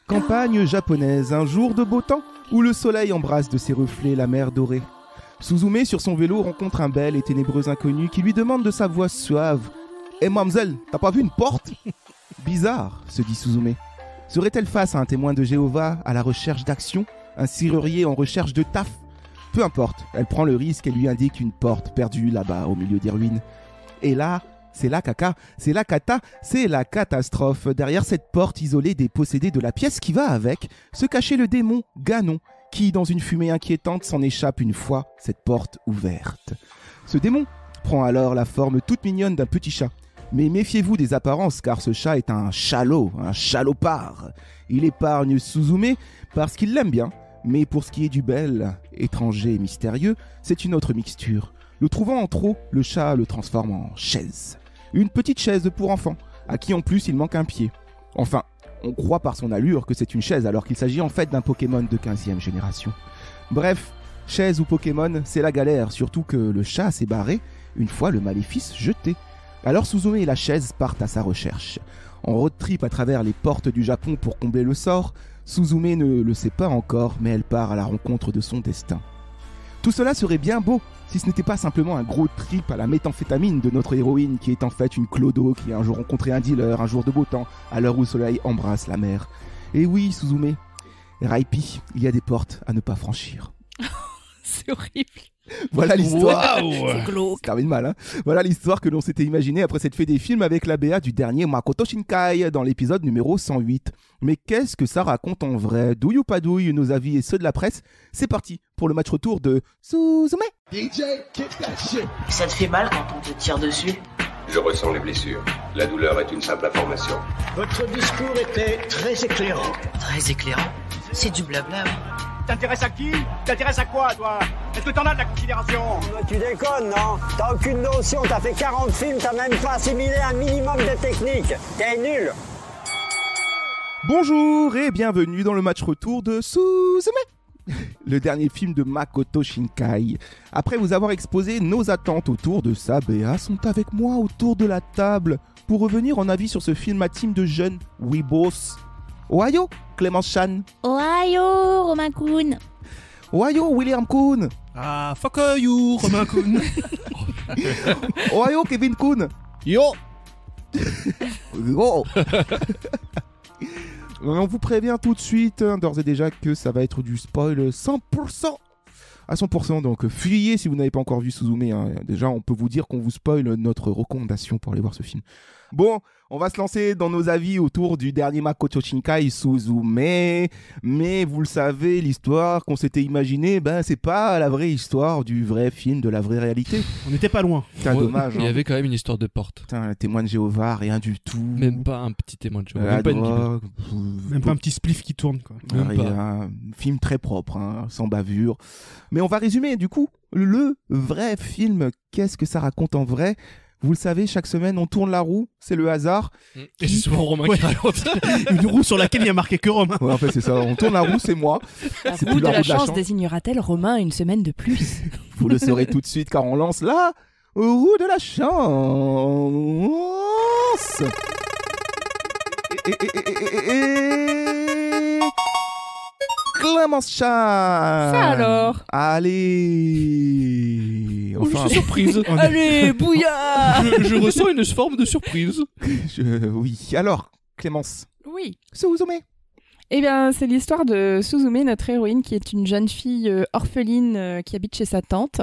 Campagne japonaise, un jour de beau temps où le soleil embrasse de ses reflets la mer dorée. Suzume sur son vélo rencontre un bel et ténébreux inconnu qui lui demande de sa voix suave « Eh mademoiselle, t'as pas vu une porte ?» Bizarre, se dit Suzume. Serait-elle face à un témoin de Jéhovah à la recherche d'action, un serrurier en recherche de taf? Peu importe, elle prend le risque et lui indique une porte perdue là-bas au milieu des ruines. Et là, c'est la caca, c'est la cata, c'est la catastrophe. Derrière cette porte isolée des possédés de la pièce qui va avec, se cachait le démon Ganon, qui, dans une fumée inquiétante, s'en échappe une fois cette porte ouverte. Ce démon prend alors la forme toute mignonne d'un petit chat. Mais méfiez-vous des apparences, car ce chat est un chalot, un chalopard. Il épargne Suzume parce qu'il l'aime bien, mais pour ce qui est du bel, étranger et mystérieux, c'est une autre mixture. Le trouvant en trop, le chat le transforme en chaise. Une petite chaise pour enfants, à qui en plus il manque un pied. Enfin, on croit par son allure que c'est une chaise alors qu'il s'agit en fait d'un Pokémon de 15e génération. Bref, chaise ou Pokémon, c'est la galère, surtout que le chat s'est barré une fois le maléfice jeté. Alors Suzume et la chaise partent à sa recherche. En road trip à travers les portes du Japon pour combler le sort, Suzume ne le sait pas encore, mais elle part à la rencontre de son destin. Tout cela serait bien beau si ce n'était pas simplement un gros trip à la méthamphétamine de notre héroïne qui est en fait une clodo qui a un jour rencontré un dealer, un jour de beau temps, à l'heure où le soleil embrasse la mer. Et oui, Suzume, Raipi, il y a des portes à ne pas franchir. C'est horrible. Voilà l'histoire. Wow. C'est glauque. Ça termine mal, hein. Voilà l'histoire que l'on s'était imaginée après cette fée des films avec la BA du dernier Makoto Shinkai dans l'épisode numéro 108. Mais qu'est-ce que ça raconte en vrai? Douille ou pas douille, nos avis et ceux de la presse? C'est parti pour le match retour de Suzume. DJ, kick that shit. Ça te fait mal quand on te tire dessus? Je ressens les blessures. La douleur est une simple information. Votre discours était très éclairant. Très éclairant. C'est du blabla. T'intéresses à qui? T'intéresses à quoi, toi? Est-ce que t'en as de la considération? Tu déconnes, non? T'as aucune notion, t'as fait 40 films, t'as même pas assimilé un minimum de technique. T'es nul. Bonjour et bienvenue dans le match retour de Suzume, le dernier film de Makoto Shinkai. Après vous avoir exposé nos attentes autour de sa BA, sont avec moi autour de la table pour revenir en avis sur ce film à team de jeunes Weebos. Ohio, Clémence Chan. Ohio, Romain-kun. Ohio, William Kun. Ah, fuck you, Romain Kun. Ohio, Kevin Kun. Yo. Oh. On vous prévient tout de suite, d'ores et déjà, que ça va être du spoil 100%. À 100%, donc fuyez si vous n'avez pas encore vu Suzume. Hein. Déjà, on peut vous dire qu'on vous spoil notre recommandation pour aller voir ce film. Bon, on va se lancer dans nos avis autour du dernier Makoto Shinkai, Suzume. Mais vous le savez, l'histoire qu'on s'était imaginée, c'est pas la vraie histoire du vrai film, de la vraie réalité. On n'était pas loin. Putain, dommage. Il y avait quand même une histoire de porte. Putain, témoin de Jéhovah, rien du tout. Même pas un petit témoin de Jéhovah. La Même pas une Bible. drogue, Même pas un petit spliff qui tourne, quoi. Même rien. pas. Un film très propre, hein, sans bavure. Mais on va résumer, du coup, le vrai film. Qu'est-ce que ça raconte en vrai? Vous le savez, chaque semaine, on tourne la roue, c'est le hasard. Et c'est souvent Romain qui raconte. Une roue sur laquelle il y a marqué que Romain. Ouais, en fait, c'est ça. On tourne la roue, c'est moi. La C'est roue plus de la roue chance désignera-t-elle Romain une semaine de plus? Vous le saurez tout de suite, car on lance la roue de la chance. Et... Clémence Chan. Ça alors? Allez. Enfin, Je suis surprise. Allez, bouillard! je ressens une forme de surprise. oui. Alors, Clémence. Oui. Suzume. Eh bien, c'est l'histoire de Suzume, notre héroïne, qui est une jeune fille orpheline qui habite chez sa tante,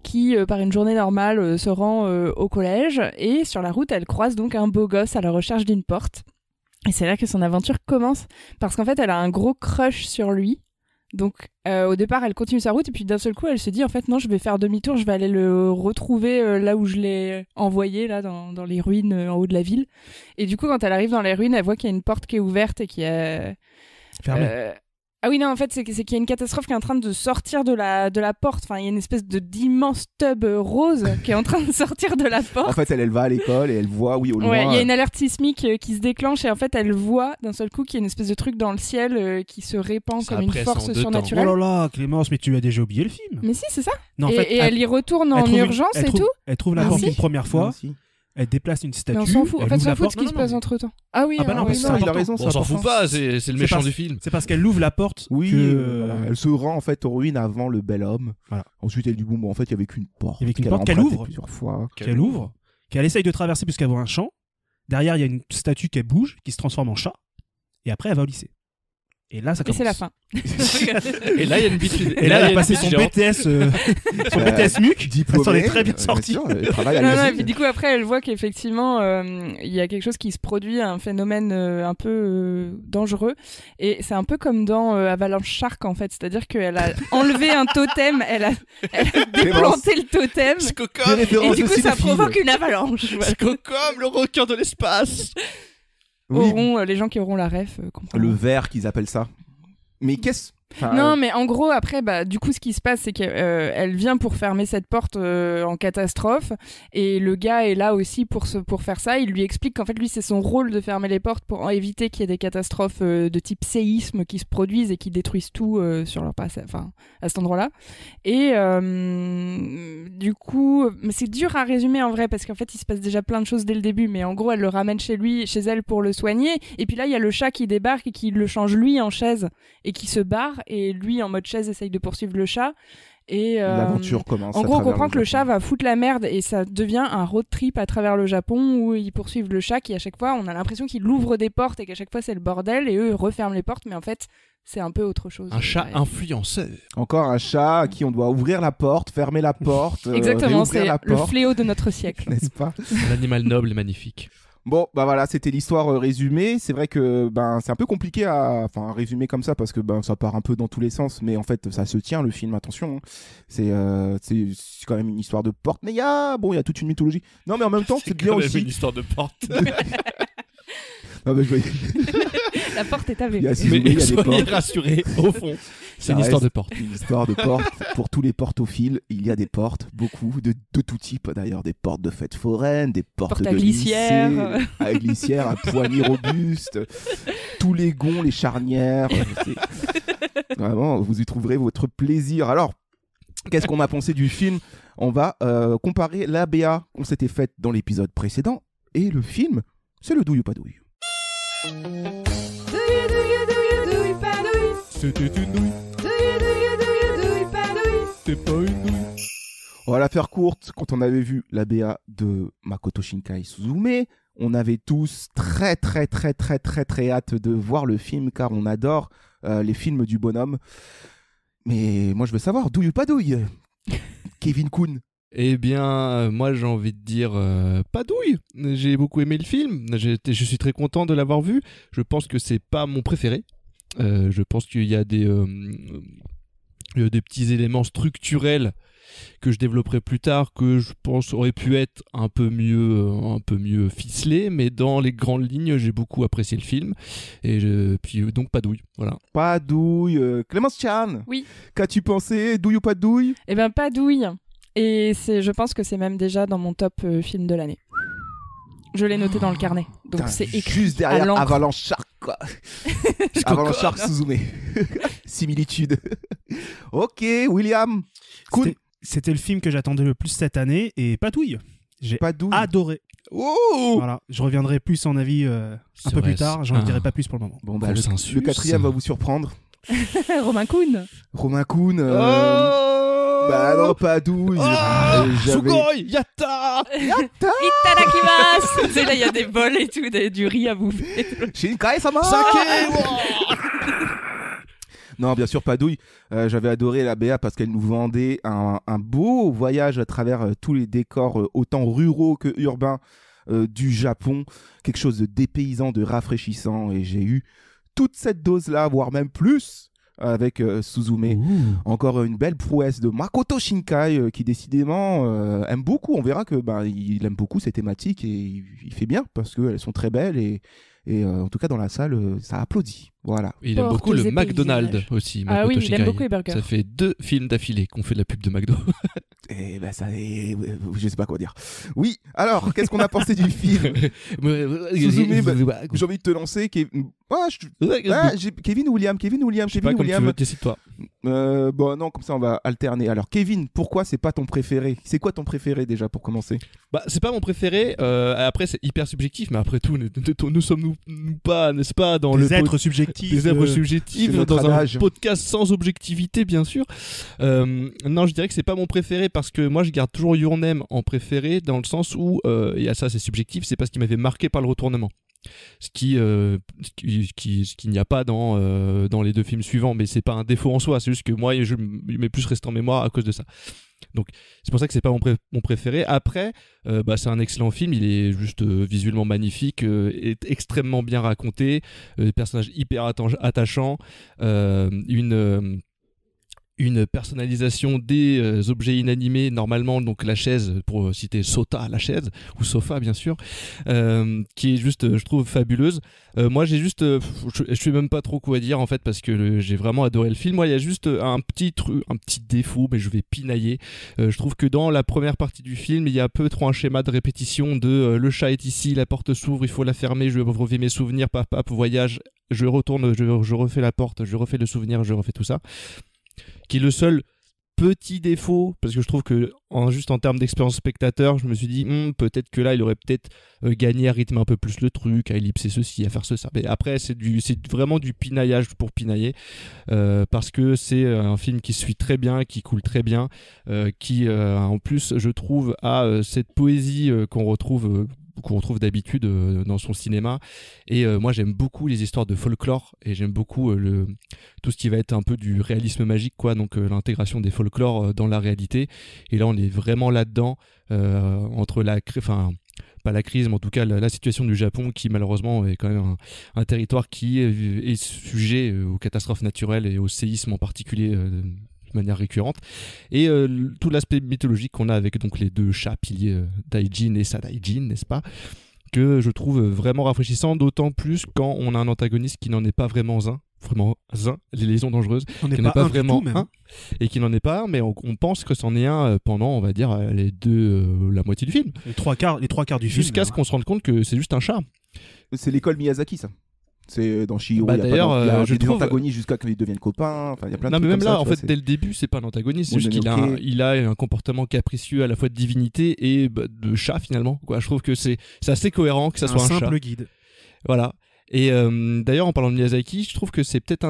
qui, par une journée normale, se rend au collège. Et sur la route, elle croise donc un beau gosse à la recherche d'une porte. Et c'est là que son aventure commence, parce qu'en fait, elle a un gros crush sur lui. Donc, au départ, elle continue sa route, et puis d'un seul coup, elle se dit, en fait, non, je vais faire demi-tour, je vais aller le retrouver là où je l'ai envoyé, là, dans les ruines en haut de la ville. Et du coup, quand elle arrive dans les ruines, elle voit qu'il y a une porte qui est ouverte et qui est... Fermée. Ah oui, non, en fait, c'est qu'il y a une catastrophe qui est en train de sortir de la porte. Enfin, il y a une espèce d'immense tub rose qui est en train de sortir de la porte. En fait, elle va à l'école et elle voit, oui, au loin. Ouais, il y a une alerte sismique qui se déclenche et en fait, elle voit d'un seul coup qu'il y a une espèce de truc dans le ciel qui se répand Ça comme une presse force en deux surnaturelle. Oh là là, Clémence, mais tu as déjà oublié le film. Mais si, c'est ça. Non, en et fait, et elle y retourne en trouve urgence et tout. Elle trouve la Ah, porte si. une première fois, Non, si. elle déplace une statue. Mais on s'en fout. En elle fait, on ouvre s'en la fout de porte. ce qui se passe entre temps. Ah oui, Ah bah non, parce que Non, c'est il a important. raison, Bon, c'est on s'en important. fout pas, c'est le méchant parce- du film. C'est parce qu'elle ouvre la porte Oui, que... voilà. Elle se rend en fait aux ruines avant le bel homme. Voilà. Ensuite, elle dit bon, en fait, il y avait qu'une porte. Il y avait qu'une qu'elle a porte qu'elle empruntée ouvre. plusieurs fois. qu'elle ouvre, qu'elle essaye de traverser puisqu'elle voit un champ. Derrière, il y a une statue qui bouge, qui se transforme en chat. Et après, elle va au lycée. Et là, ça Et commence. c'est la fin. Et là, il y a une bite. Et là, elle il y a une passé bite son géante. BTS, son BTS MUC. Diplômée, Elle s'en est très bien bien sortie. sûr, elle travaille à Non, non, et l'usine. puis du coup, après, elle voit qu'effectivement, il y a quelque chose qui se produit, un phénomène un peu dangereux. Et c'est un peu comme dans Avalanche Shark, en fait. C'est-à-dire qu'elle a enlevé un totem, elle a déplanté le totem. Des Skocom, Et références du de coup, ça cinéphiles. provoque une avalanche. Voilà. Skocom, le requin de l'espace. Oui, Les gens qui auront la ref comprendront. le verre qu'ils appellent ça. Mais qu'est-ce... Enfin, Non, mais en gros, après, du coup, ce qui se passe, c'est qu'elle vient pour fermer cette porte en catastrophe, et le gars est là aussi pour faire ça. Il lui explique qu'en fait, lui, c'est son rôle de fermer les portes pour éviter qu'il y ait des catastrophes de type séisme qui se produisent et qui détruisent tout sur leur passage, enfin, à cet endroit-là. Et du coup, mais c'est dur à résumer en vrai, parce qu'en fait, il se passe déjà plein de choses dès le début, mais en gros, elle le ramène chez elle pour le soigner, et puis là, il y a le chat qui débarque et qui le change lui en chaise, et qui se barre, et lui en mode chaise essaye de poursuivre le chat et l'aventure commence. en à gros on travers comprend que le chat Japon. va foutre la merde et ça devient un road trip à travers le Japon où ils poursuivent le chat qui à chaque fois on a l'impression qu'il ouvre des portes et qu'à chaque fois c'est le bordel et eux referment les portes mais en fait c'est un peu autre chose. Un chat Ouais. influenceur. Encore un chat à qui on doit ouvrir la porte, fermer la porte, Exactement, réouvrir c'est la le porte, fléau de notre siècle. n'est-ce pas? Un animal noble et magnifique. Bon, bah voilà, c'était l'histoire résumée. C'est vrai que c'est un peu compliqué à résumer comme ça parce que ça part un peu dans tous les sens, mais en fait ça se tient le film. Attention, hein. C'est quand même une histoire de porte, mais il y a toute une mythologie. Non, mais en même temps c'est bien quand même aussi. une histoire de porte. Non, mais je voyais- La porte est aveugle. il y a Suzume, Mais il y a des soyez portes. rassurés, au fond, c'est Ça une histoire reste de porte. Une histoire de porte pour tous les portophiles. Il y a des portes, beaucoup de tout type d'ailleurs, des portes de fêtes foraines, des portes Portes de à glissière. lycée, à glissière, à poignées robustes, tous les gonds, les charnières. Vraiment, vous y trouverez votre plaisir. Alors, qu'est-ce qu'on a pensé du film? On va comparer l'ABA qu'on s'était faite dans l'épisode précédent et le film, c'est le douille ou pas douille. C'était une douille. C'était pas une douille. On va la faire courte. Quand on avait vu l'ABA de Makoto Shinkai Suzume, on avait tous très hâte de voir le film car on adore les films du bonhomme. Mais moi je veux savoir, douille ou pas douille Kevin Kuhn. Eh bien, moi j'ai envie de dire pas douille. J'ai beaucoup aimé le film. Je suis très content de l'avoir vu. Je pense que c'est pas mon préféré. Je pense qu'il y a des petits éléments structurels que je développerai plus tard que je pense auraient pu être un peu mieux ficelés, mais dans les grandes lignes j'ai beaucoup apprécié le film et puis donc pas douille. Voilà. Pas douille. Clémence Chan. Oui. Qu'as-tu pensé? Douille ou pas douille? Eh ben pas douille. Et je pense que c'est même déjà dans mon top film de l'année. Je l'ai noté dans le carnet. Donc Putain, c'est écrit juste à derrière l'encre. Avalanche Shark, quoi. Avalanche Shark Suzume. Similitude. Ok, William. Kuhn. C'était le film que j'attendais le plus cette année et pas douille. J'ai Pas douille. adoré. Oh Voilà, je reviendrai plus en avis un peu plus tard. J'en dirai pas plus pour le moment. Bon, Consensus. le quatrième va vous surprendre. Romain Kuhn. Romain Kuhn. Oh Bah non, pas douille. Sugoi Yatta Itadakimasu. Tu sais, là, il y a des bols et tout, du riz à bouffer. Shinkai-sama. Sake Non, bien sûr, pas douille. J'avais adoré la BA parce qu'elle nous vendait un beau voyage à travers tous les décors, autant ruraux que urbains, du Japon. Quelque chose de dépaysant, de rafraîchissant. Et j'ai eu toute cette dose-là, voire même plus, avec Suzume. Encore une belle prouesse de Makoto Shinkai qui décidément aime beaucoup. On verra que il aime beaucoup ces thématiques et il fait bien parce qu'elles sont très belles et en tout cas dans la salle ça applaudit. Voilà. Il aime Portes beaucoup le et McDonald's paysages. aussi. Ah Makoto oui, il Shinkai. aime beaucoup les burgers. Ça fait 2 films d'affilée qu'on fait de la pub de McDo. Et ben ça, je sais pas quoi dire. Oui. Alors, qu'est-ce qu'on a pensé du film? Suzume, j'ai envie de te lancer. Kevin ou William? Je sais pas, comme tu veux, décide-toi. Bon, non, comme ça on va alterner. Alors, Kevin, pourquoi c'est pas ton préféré? C'est quoi ton préféré déjà pour commencer? Bah, c'est pas mon préféré. Après, c'est hyper subjectif, mais après tout, nous sommes nous pas, n'est-ce pas, dans Des êtres subjectifs. Des êtres subjectifs c'est notre dans un adage. podcast sans objectivité, bien sûr. Non, je dirais que c'est pas mon préféré parce que moi, je garde toujours Your Name en préféré dans le sens où, et ça, c'est subjectif, c'est parce qu'il m'avait marqué par le retournement. Ce qui n'y a pas dans les 2 films suivants, mais c'est pas un défaut en soi, c'est juste que moi je m'est plus resté en mémoire à cause de ça. Donc c'est pour ça que c'est pas mon préféré. Après, c'est un excellent film, il est juste visuellement magnifique, est extrêmement bien raconté, des personnages hyper attachants, une personnalisation des objets inanimés, normalement, donc la chaise, pour citer Sota, la chaise, ou Sofa bien sûr, qui est juste, je trouve, fabuleuse. Moi j'ai juste, je sais même pas trop quoi dire en fait, parce que j'ai vraiment adoré le film. Moi il y a juste un petit défaut, mais je vais pinailler. Je trouve que dans la première partie du film, il y a un peu trop un schéma de répétition de le chat est ici, la porte s'ouvre, il faut la fermer, je reviens mes souvenirs, pap, voyage, je retourne, je refais la porte, je refais le souvenir, je refais tout ça. Qui est le seul petit défaut, parce que je trouve que juste en termes d'expérience spectateur, je me suis dit peut-être que là il aurait peut-être gagné à rythmer un peu plus le truc, à ellipser ceci, à faire ça. Mais après c'est vraiment du pinaillage pour pinailler, parce que c'est un film qui suit très bien, qui coule très bien, qui en plus je trouve a cette poésie qu'on retrouve d'habitude dans son cinéma, et moi j'aime beaucoup les histoires de folklore, et j'aime beaucoup tout ce qui va être un peu du réalisme magique, quoi, donc l'intégration des folklores dans la réalité, et là on est vraiment là-dedans, entre pas la crise, mais en tout cas la situation du Japon, qui malheureusement est quand même un territoire qui est sujet aux catastrophes naturelles et aux séismes en particulier, de manière récurrente, et tout l'aspect mythologique qu'on a avec donc les 2 chats piliers, Daijin et Sadaijin, n'est-ce pas, que je trouve vraiment rafraîchissant, d'autant plus quand on a un antagoniste qui n'en est pas vraiment un, les liaisons dangereuses, On n'est qui n'est pas vraiment tout, même. un, et qui n'en est pas un, mais on pense que c'en est un pendant, on va dire, la moitié du film, Les trois quarts du film. jusqu'à ce qu'on se rende compte que c'est juste un chat. C'est l'école Miyazaki, ça. C'est dans Chihiro, Bah, il y a d'ailleurs, pas il y a je des trouve- antagonistes jusqu'à ce qu'ils deviennent copains. Enfin, il y a plein de Non, mais trucs même comme là, ça, en tu vois, fait, dès le début, c'est pas un antagoniste, c'est juste qu'il Mononoke. il a un comportement capricieux à la fois de divinité et de chat finalement, quoi. Je trouve que c'est assez cohérent que ça soit un chat. simple guide. Voilà. Et d'ailleurs, en parlant de Miyazaki, je trouve que c'est peut-être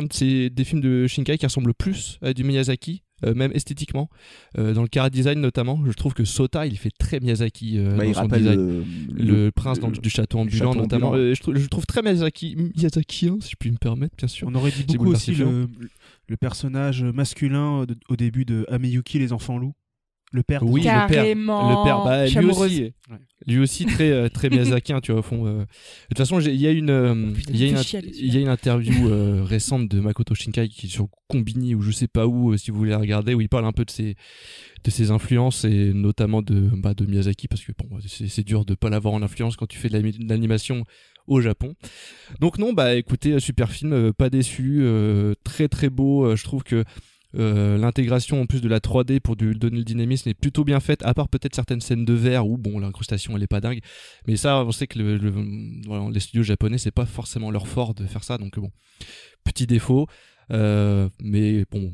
des films de Shinkai qui ressemble plus à du Miyazaki, même esthétiquement, dans le chara design notamment. Je trouve que Sota, il fait très Miyazaki il dans son rappelle design. Le prince du château ambulant, château notamment. ambulant. Je trouve très Miyazakien, si je puis me permettre, bien sûr. On aurait dit J'ai beaucoup voulu aussi faire le personnage masculin au début de Ameyuki, les enfants loups. Le père. Oui, Carrément. le père, bah, Je suis amoureuse. lui aussi très très Miyazakien, tu vois, au fond. De toute façon, il y a une interview récente de Makoto Shinkai qui est sur Combini ou je sais pas où, si vous voulez la regarder, où il parle un peu de ses influences, et notamment de Miyazaki, parce que bon, c'est dur de pas l'avoir en influence quand tu fais de l'animation au Japon. Donc non, bah écoutez, super film, pas déçu, très très beau. Je trouve que l'intégration en plus de la 3D pour donner le dynamisme est plutôt bien faite, à part peut-être certaines scènes de verre où bon, l'incrustation elle est pas dingue, mais ça on sait que voilà, les studios japonais c'est pas forcément leur fort de faire ça, donc bon, petit défaut, mais bon,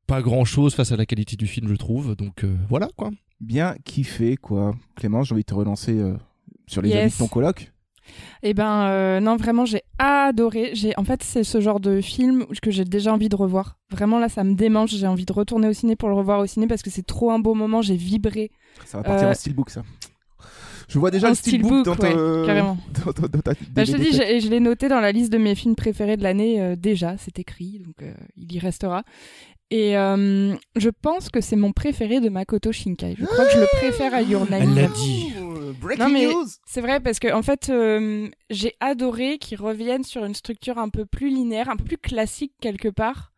pas grand chose face à la qualité du film, je trouve, donc voilà quoi. Bien kiffé, quoi. Clémence, j'ai envie de te relancer sur les avis de ton coloc. Eh ben non, vraiment j'ai adoré. En fait, c'est ce genre de film que j'ai déjà envie de revoir. Vraiment là, ça me démange. J'ai envie de retourner au ciné pour le revoir au ciné parce que c'est trop un beau moment. J'ai vibré. Ça va partir en steelbook, ça. Je vois déjà Un le steelbook dans carrément. dans ta Je te dis, je l'ai noté dans la liste de mes films préférés de l'année déjà. C'est écrit, donc il y restera. Et je pense que c'est mon préféré de Makoto Shinkai. Je crois que je le préfère à Your Name. Elle l'a dit. Breaking Non, mais news. c'est vrai parce que en fait, j'ai adoré qu'ils reviennent sur une structure un peu plus linéaire, un peu plus classique quelque part.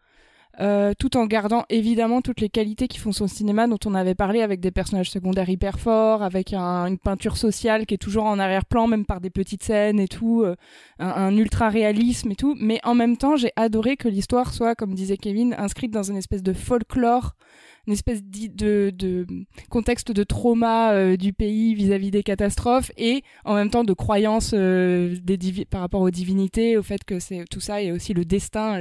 tout en gardant évidemment toutes les qualités qui font son cinéma dont on avait parlé, avec des personnages secondaires hyper forts, avec une peinture sociale qui est toujours en arrière-plan, même par des petites scènes et tout, un ultra-réalisme et tout. Mais en même temps, j'ai adoré que l'histoire soit, comme disait Kevin, inscrite dans une espèce de folklore, une espèce de contexte de trauma du pays vis-à-vis des catastrophes, et en même temps de croyances par rapport aux divinités, au fait que c'est tout ça, et aussi le destin,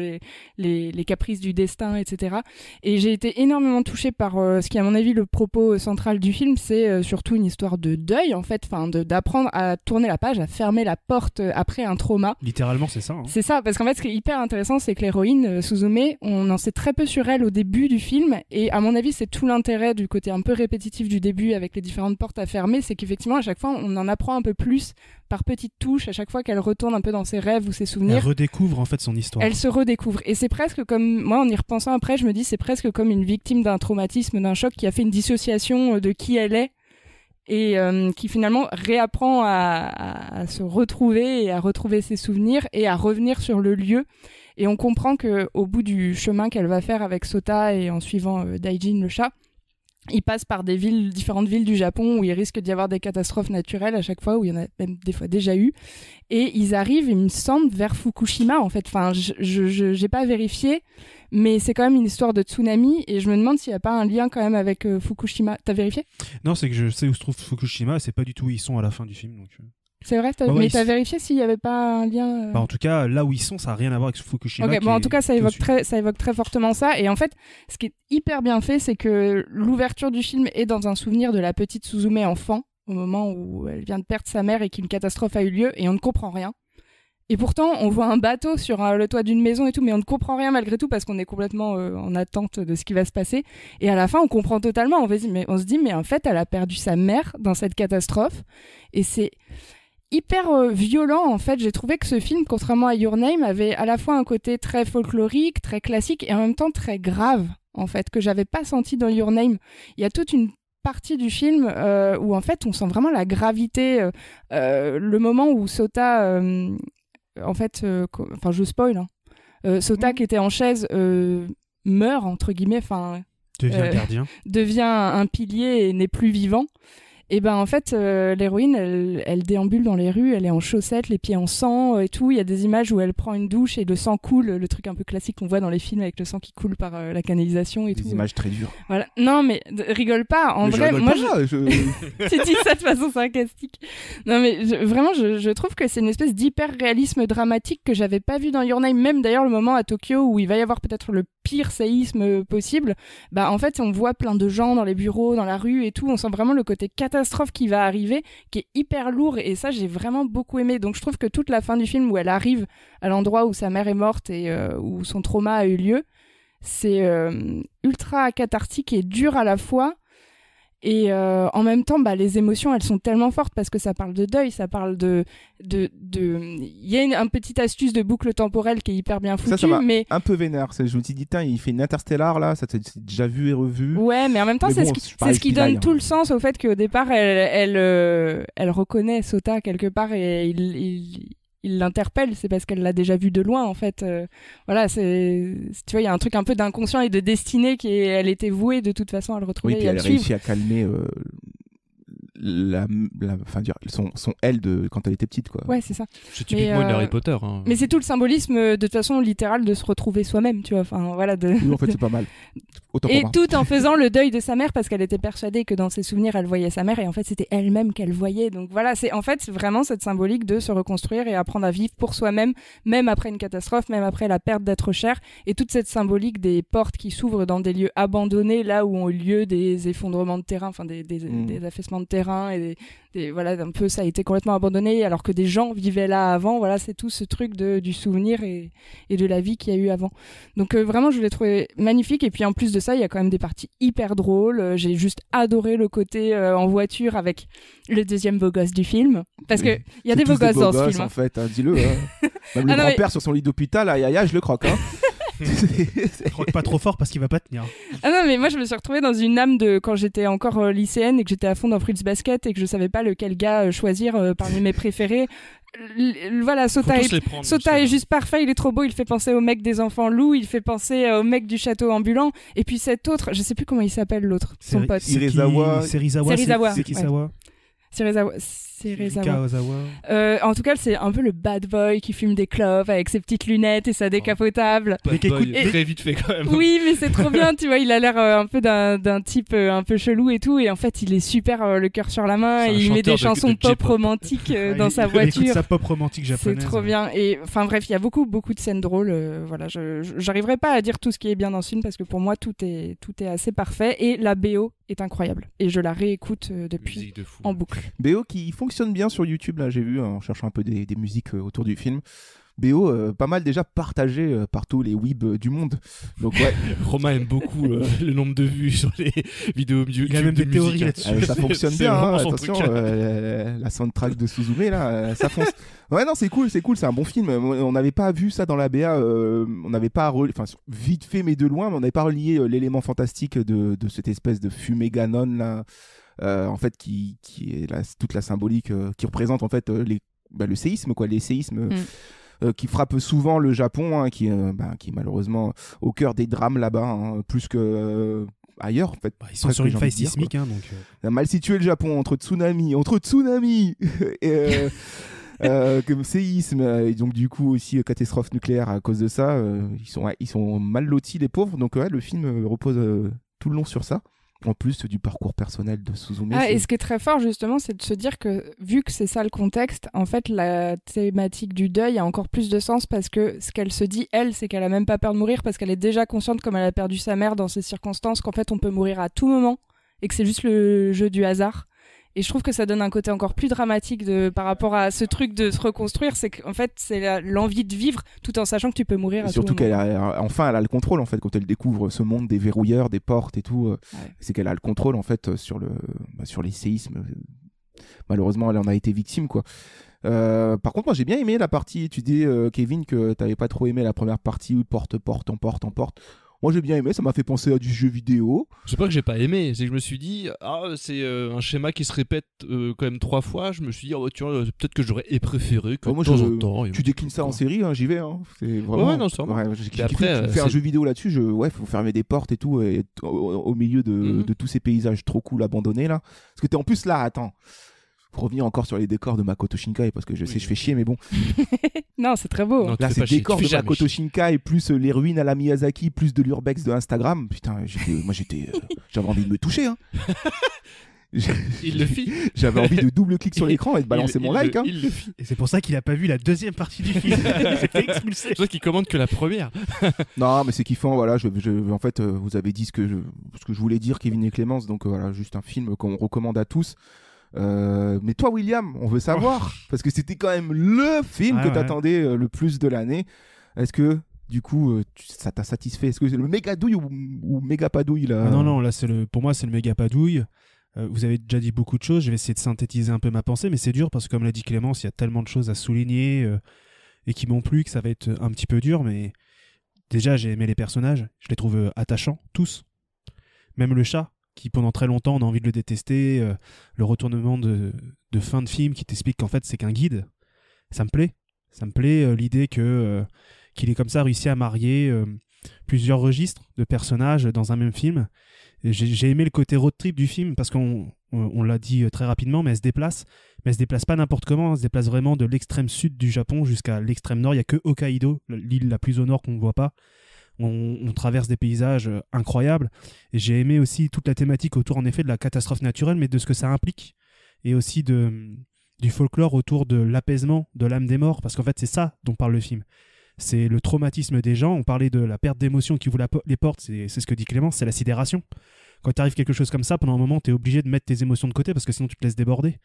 les caprices du destin, etc. Et j'ai été énormément touchée par ce qui est à mon avis le propos central du film, c'est surtout une histoire de deuil, en fait, d'apprendre à tourner la page, à fermer la porte après un trauma. Littéralement, c'est ça. C'est ça, parce qu'en fait, ce qui est hyper intéressant, c'est que l'héroïne, Suzume, on en sait très peu sur elle au début du film, et à mon avis, c'est tout l'intérêt du côté un peu répétitif du début avec les différentes portes à fermer, c'est qu'effectivement, à chaque fois, on en apprend un peu plus par petites touches, à chaque fois qu'elle retourne un peu dans ses rêves ou ses souvenirs. Elle redécouvre en fait son histoire. Elle se redécouvre. Et c'est presque comme, moi en y repensant après, je me dis c'est presque comme une victime d'un traumatisme, d'un choc qui a fait une dissociation de qui elle est et qui finalement réapprend à se retrouver et à retrouver ses souvenirs et à revenir sur le lieu. Et on comprend qu'au bout du chemin qu'elle va faire avec Sota et en suivant Daijin le chat, il passe par différentes villes du Japon où il risque d'y avoir des catastrophes naturelles à chaque fois, où il y en a même des fois déjà eu. Et ils arrivent, il me semble, vers Fukushima en fait. Enfin, je n'ai pas vérifié, mais c'est quand même une histoire de tsunami et je me demande s'il n'y a pas un lien quand même avec Fukushima. T'as vérifié ? Non, c'est que je sais où se trouve Fukushima, c'est pas du tout où ils sont à la fin du film. Donc... C'est vrai, mais t'as vérifié s'il n'y avait pas un lien Bah en tout cas, là où ils sont, ça n'a rien à voir avec Fukushima. Ok, bon, en tout cas, ça évoque très fortement ça. Et en fait, ce qui est hyper bien fait, c'est que l'ouverture du film est dans un souvenir de la petite Suzume enfant, au moment où elle vient de perdre sa mère et qu'une catastrophe a eu lieu, et on ne comprend rien. Et pourtant, on voit un bateau sur le toit d'une maison et tout, mais on ne comprend rien malgré tout parce qu'on est complètement en attente de ce qui va se passer. Et à la fin, on comprend totalement. On se dit, mais en fait, elle a perdu sa mère dans cette catastrophe. Et c'est hyper violent en fait. J'ai trouvé que ce film, contrairement à Your Name, avait à la fois un côté très folklorique, très classique et en même temps très grave en fait, que j'avais pas senti dans Your Name. Il y a toute une partie du film où en fait on sent vraiment la gravité, le moment où Sota en fait, enfin je spoil, hein. Sota qui était en chaise meurt entre guillemets, enfin devient un pilier et n'est plus vivant. Et ben en fait, l'héroïne, elle déambule dans les rues, elle est en chaussettes, les pieds en sang et tout. Il y a des images où elle prend une douche et le sang coule, le truc un peu classique qu'on voit dans les films avec le sang qui coule par la canalisation et tout. Des images très dures. Voilà. Non mais rigole pas. En vrai, moi tu dis ça de façon sarcastique. Non mais vraiment, je trouve que c'est une espèce d'hyper réalisme dramatique que j'avais pas vu dans Your Name. Même d'ailleurs le moment à Tokyo où il va y avoir peut-être le pire séisme possible, bah en fait on voit plein de gens dans les bureaux, dans la rue et tout. On sent vraiment le côté catastrophe qui va arriver, qui est hyper lourd, et ça j'ai vraiment beaucoup aimé. Donc je trouve que toute la fin du film où elle arrive à l'endroit où sa mère est morte et où son trauma a eu lieu, c'est ultra cathartique et dur à la fois. Et en même temps, bah, les émotions, elles sont tellement fortes parce que ça parle de deuil, ça parle de... Il y a une petite astuce de boucle temporelle qui est hyper bien foutue, ça m'a mais... un peu vénère. Je me suis dit, il fait une Interstellar, là, ça t'es déjà vu et revu. Ouais, mais en même temps, c'est ce qui donne tout le sens au fait qu'au départ, elle reconnaît Sota quelque part et il l'interpelle, c'est parce qu'elle l'a déjà vu de loin en fait. Voilà, tu vois, il y a un truc un peu d'inconscient et de destinée elle était vouée de toute façon à le retrouver. Oui, puis et elle réussit à calmer son elle de quand elle était petite, quoi. Ouais, c'est ça. C'est typiquement de Harry Potter. Hein. Mais c'est tout le symbolisme de toute façon littérale de se retrouver soi-même, tu vois. Enfin voilà. Oui, en fait, c'est pas mal. Et tout en faisant le deuil de sa mère parce qu'elle était persuadée que dans ses souvenirs elle voyait sa mère et en fait c'était elle-même qu'elle voyait. Donc voilà, c'est en fait vraiment cette symbolique de se reconstruire et apprendre à vivre pour soi-même, même après une catastrophe, même après la perte d'être cher, et toute cette symbolique des portes qui s'ouvrent dans des lieux abandonnés, là où ont eu lieu des effondrements de terrain, enfin des affaissements de terrain et voilà, un peu ça a été complètement abandonné alors que des gens vivaient là avant. Voilà, c'est tout ce truc du souvenir et de la vie qu'il y a eu avant. Donc vraiment je l'ai trouvé magnifique, et puis en plus de ça il y a quand même des parties hyper drôles. J'ai juste adoré le côté en voiture avec le deuxième beau gosse du film, parce que il y a des beaux gosses dans ce film en fait, hein, dis-le hein. Même le grand-père sur son lit d'hôpital, aïe, je le croque hein. Croque pas trop fort parce qu'il va pas tenir. Ah non, mais moi je me suis retrouvée dans une âme de quand j'étais encore lycéenne et que j'étais à fond dans Fruits Basket et que je savais pas lequel gars choisir parmi mes préférés. voilà, Sota Faut tous les prendre, Sota c'est est juste parfait, il est trop beau, il fait penser au mec des enfants loups, il fait penser au mec du château ambulant, et puis cet autre, je sais plus comment il s'appelle l'autre, son pote. Serizawa. Serizawa, Serizawa. Serizawa. Ozawa. En tout cas, c'est un peu le bad boy qui fume des clopes avec ses petites lunettes et sa décapotable. Bad qui boy, écoute- très vite fait quand même. Oui, mais c'est trop bien, tu vois, il a l'air un peu d'un type un peu chelou et tout, et en fait, il est super le cœur sur la main, C'est un et il met chanteur des de chansons pop J-pop. romantiques dans sa Il écoute voiture. sa pop romantique C'est japonaise. trop bien. Et enfin bref, il y a beaucoup de scènes drôles. Voilà, j'arriverai pas à dire tout ce qui est bien dans ce film parce que pour moi tout est assez parfait et la BO est incroyable et je la réécoute depuis Musique de fou. en boucle. BO qui fonctionne bien sur YouTube, là j'ai vu en cherchant un peu des musiques autour du film. BO pas mal déjà partagé par tous les weebs du monde. Donc ouais, Romain aime beaucoup le nombre de vues sur les vidéos YouTube. Il a même des de théories musique, hein. là-dessus. ça fonctionne C'est bien, vraiment hein, son attention, truc. la soundtrack de Suzume là, ça fonce. Ouais non c'est cool, c'est un bon film. On n'avait pas vu ça dans la BA, on n'avait pas, enfin vite fait mais de loin, mais on n'avait pas relié l'élément fantastique de cette espèce de fumée Ganon là, en fait qui est toute la symbolique qui représente en fait le séisme quoi, les séismes. Qui frappe souvent le Japon, hein, qui est malheureusement au cœur des drames là-bas, hein, plus que ailleurs en fait. Ils sont sur une faille sismique, hein, donc. On a mal situé le Japon entre tsunami et comme séisme, et donc du coup aussi catastrophe nucléaire à cause de ça. Ils sont mal lotis les pauvres, donc le film repose tout le long sur ça. En plus du parcours personnel de Suzume. Et ce qui est très fort justement, c'est de se dire que vu que c'est ça le contexte, en fait la thématique du deuil a encore plus de sens parce que ce qu'elle se dit, elle, c'est qu'elle a même pas peur de mourir parce qu'elle est déjà consciente comme elle a perdu sa mère dans ces circonstances qu'en fait on peut mourir à tout moment et que c'est juste le jeu du hasard. Et je trouve que ça donne un côté encore plus dramatique par rapport à ce truc de se reconstruire, c'est qu'en fait c'est l'envie de vivre tout en sachant que tu peux mourir à tout moment. Surtout qu'elle a le contrôle en fait quand elle découvre ce monde des verrouilleurs, des portes et tout. C'est qu'elle a le contrôle en fait sur les séismes. Malheureusement elle en a été victime quoi. Par contre moi j'ai bien aimé la partie, tu dis Kevin que t'avais pas trop aimé la première partie où porte en porte. Moi j'ai bien aimé, ça m'a fait penser à du jeu vidéo. C'est pas que j'ai pas aimé, c'est que je me suis dit c'est un schéma qui se répète quand même 3 fois. Je me suis dit tu vois, peut-être que j'aurais préféré que moi, de temps en temps. Tu déclines ça en série, hein, j'y vais. Hein. C'est vraiment. Ouais, non, c'est vraiment. J'ai kiffé. Après, tu fais un jeu vidéo là-dessus, faut fermer des portes et tout, et au milieu de tous ces paysages trop cool abandonnés là. Parce que t'es en plus là, attends. Pour revenir encore sur les décors de Makoto Shinkai, parce que je sais, je fais chier, mais bon. Non, c'est très beau. Non, là, c'est le décor de Makoto Shinkai, plus les ruines à la Miyazaki, plus de l'urbex de Instagram. Putain, j'avais envie de me toucher. Hein. Il le fit. J'avais envie de double-clic sur l'écran et de balancer mon like. Hein. Il le fit. Et c'est pour ça qu'il a pas vu la deuxième partie du film. Il s'est fait expulser. C'est pour ça qu'il commande que la première. Non, mais c'est kiffant. Voilà, en fait, vous avez dit ce que je voulais dire, Kevin et Clémence. Donc voilà, juste un film qu'on recommande à tous. Mais toi William, on veut savoir parce que c'était quand même le film que t'attendais le plus de l'année. Est-ce que du coup ça t'a satisfait? Est-ce que c'est le méga douille ou méga pas douille là? Non, là pour moi c'est le méga pas douille. Vous avez déjà dit beaucoup de choses, je vais essayer de synthétiser un peu ma pensée, mais c'est dur parce que comme l'a dit Clémence, il y a tellement de choses à souligner et qui m'ont plu que ça va être un petit peu dur. Mais déjà j'ai aimé les personnages, je les trouve attachants tous, même le chat qui pendant très longtemps on a envie de le détester, le retournement de fin de film qui t'explique qu'en fait c'est qu'un guide, ça me plaît l'idée qu'il ait comme ça réussi à marier plusieurs registres de personnages dans un même film. Et j'ai aimé le côté road trip du film parce qu'on l'a dit très rapidement, mais elle se déplace pas n'importe comment, elle se déplace vraiment de l'extrême sud du Japon jusqu'à l'extrême nord. Il y a que Hokkaido, l'île la plus au nord qu'on ne voit pas. On traverse des paysages incroyables et j'ai aimé aussi toute la thématique autour en effet de la catastrophe naturelle, mais de ce que ça implique et aussi du folklore autour de l'apaisement de l'âme des morts, parce qu'en fait c'est ça dont parle le film, c'est le traumatisme des gens. On parlait de la perte d'émotion qui vous les porte, c'est ce que dit Clémence, c'est la sidération. Quand t'arrive quelque chose comme ça, pendant un moment t'es obligé de mettre tes émotions de côté parce que sinon tu te laisses déborder,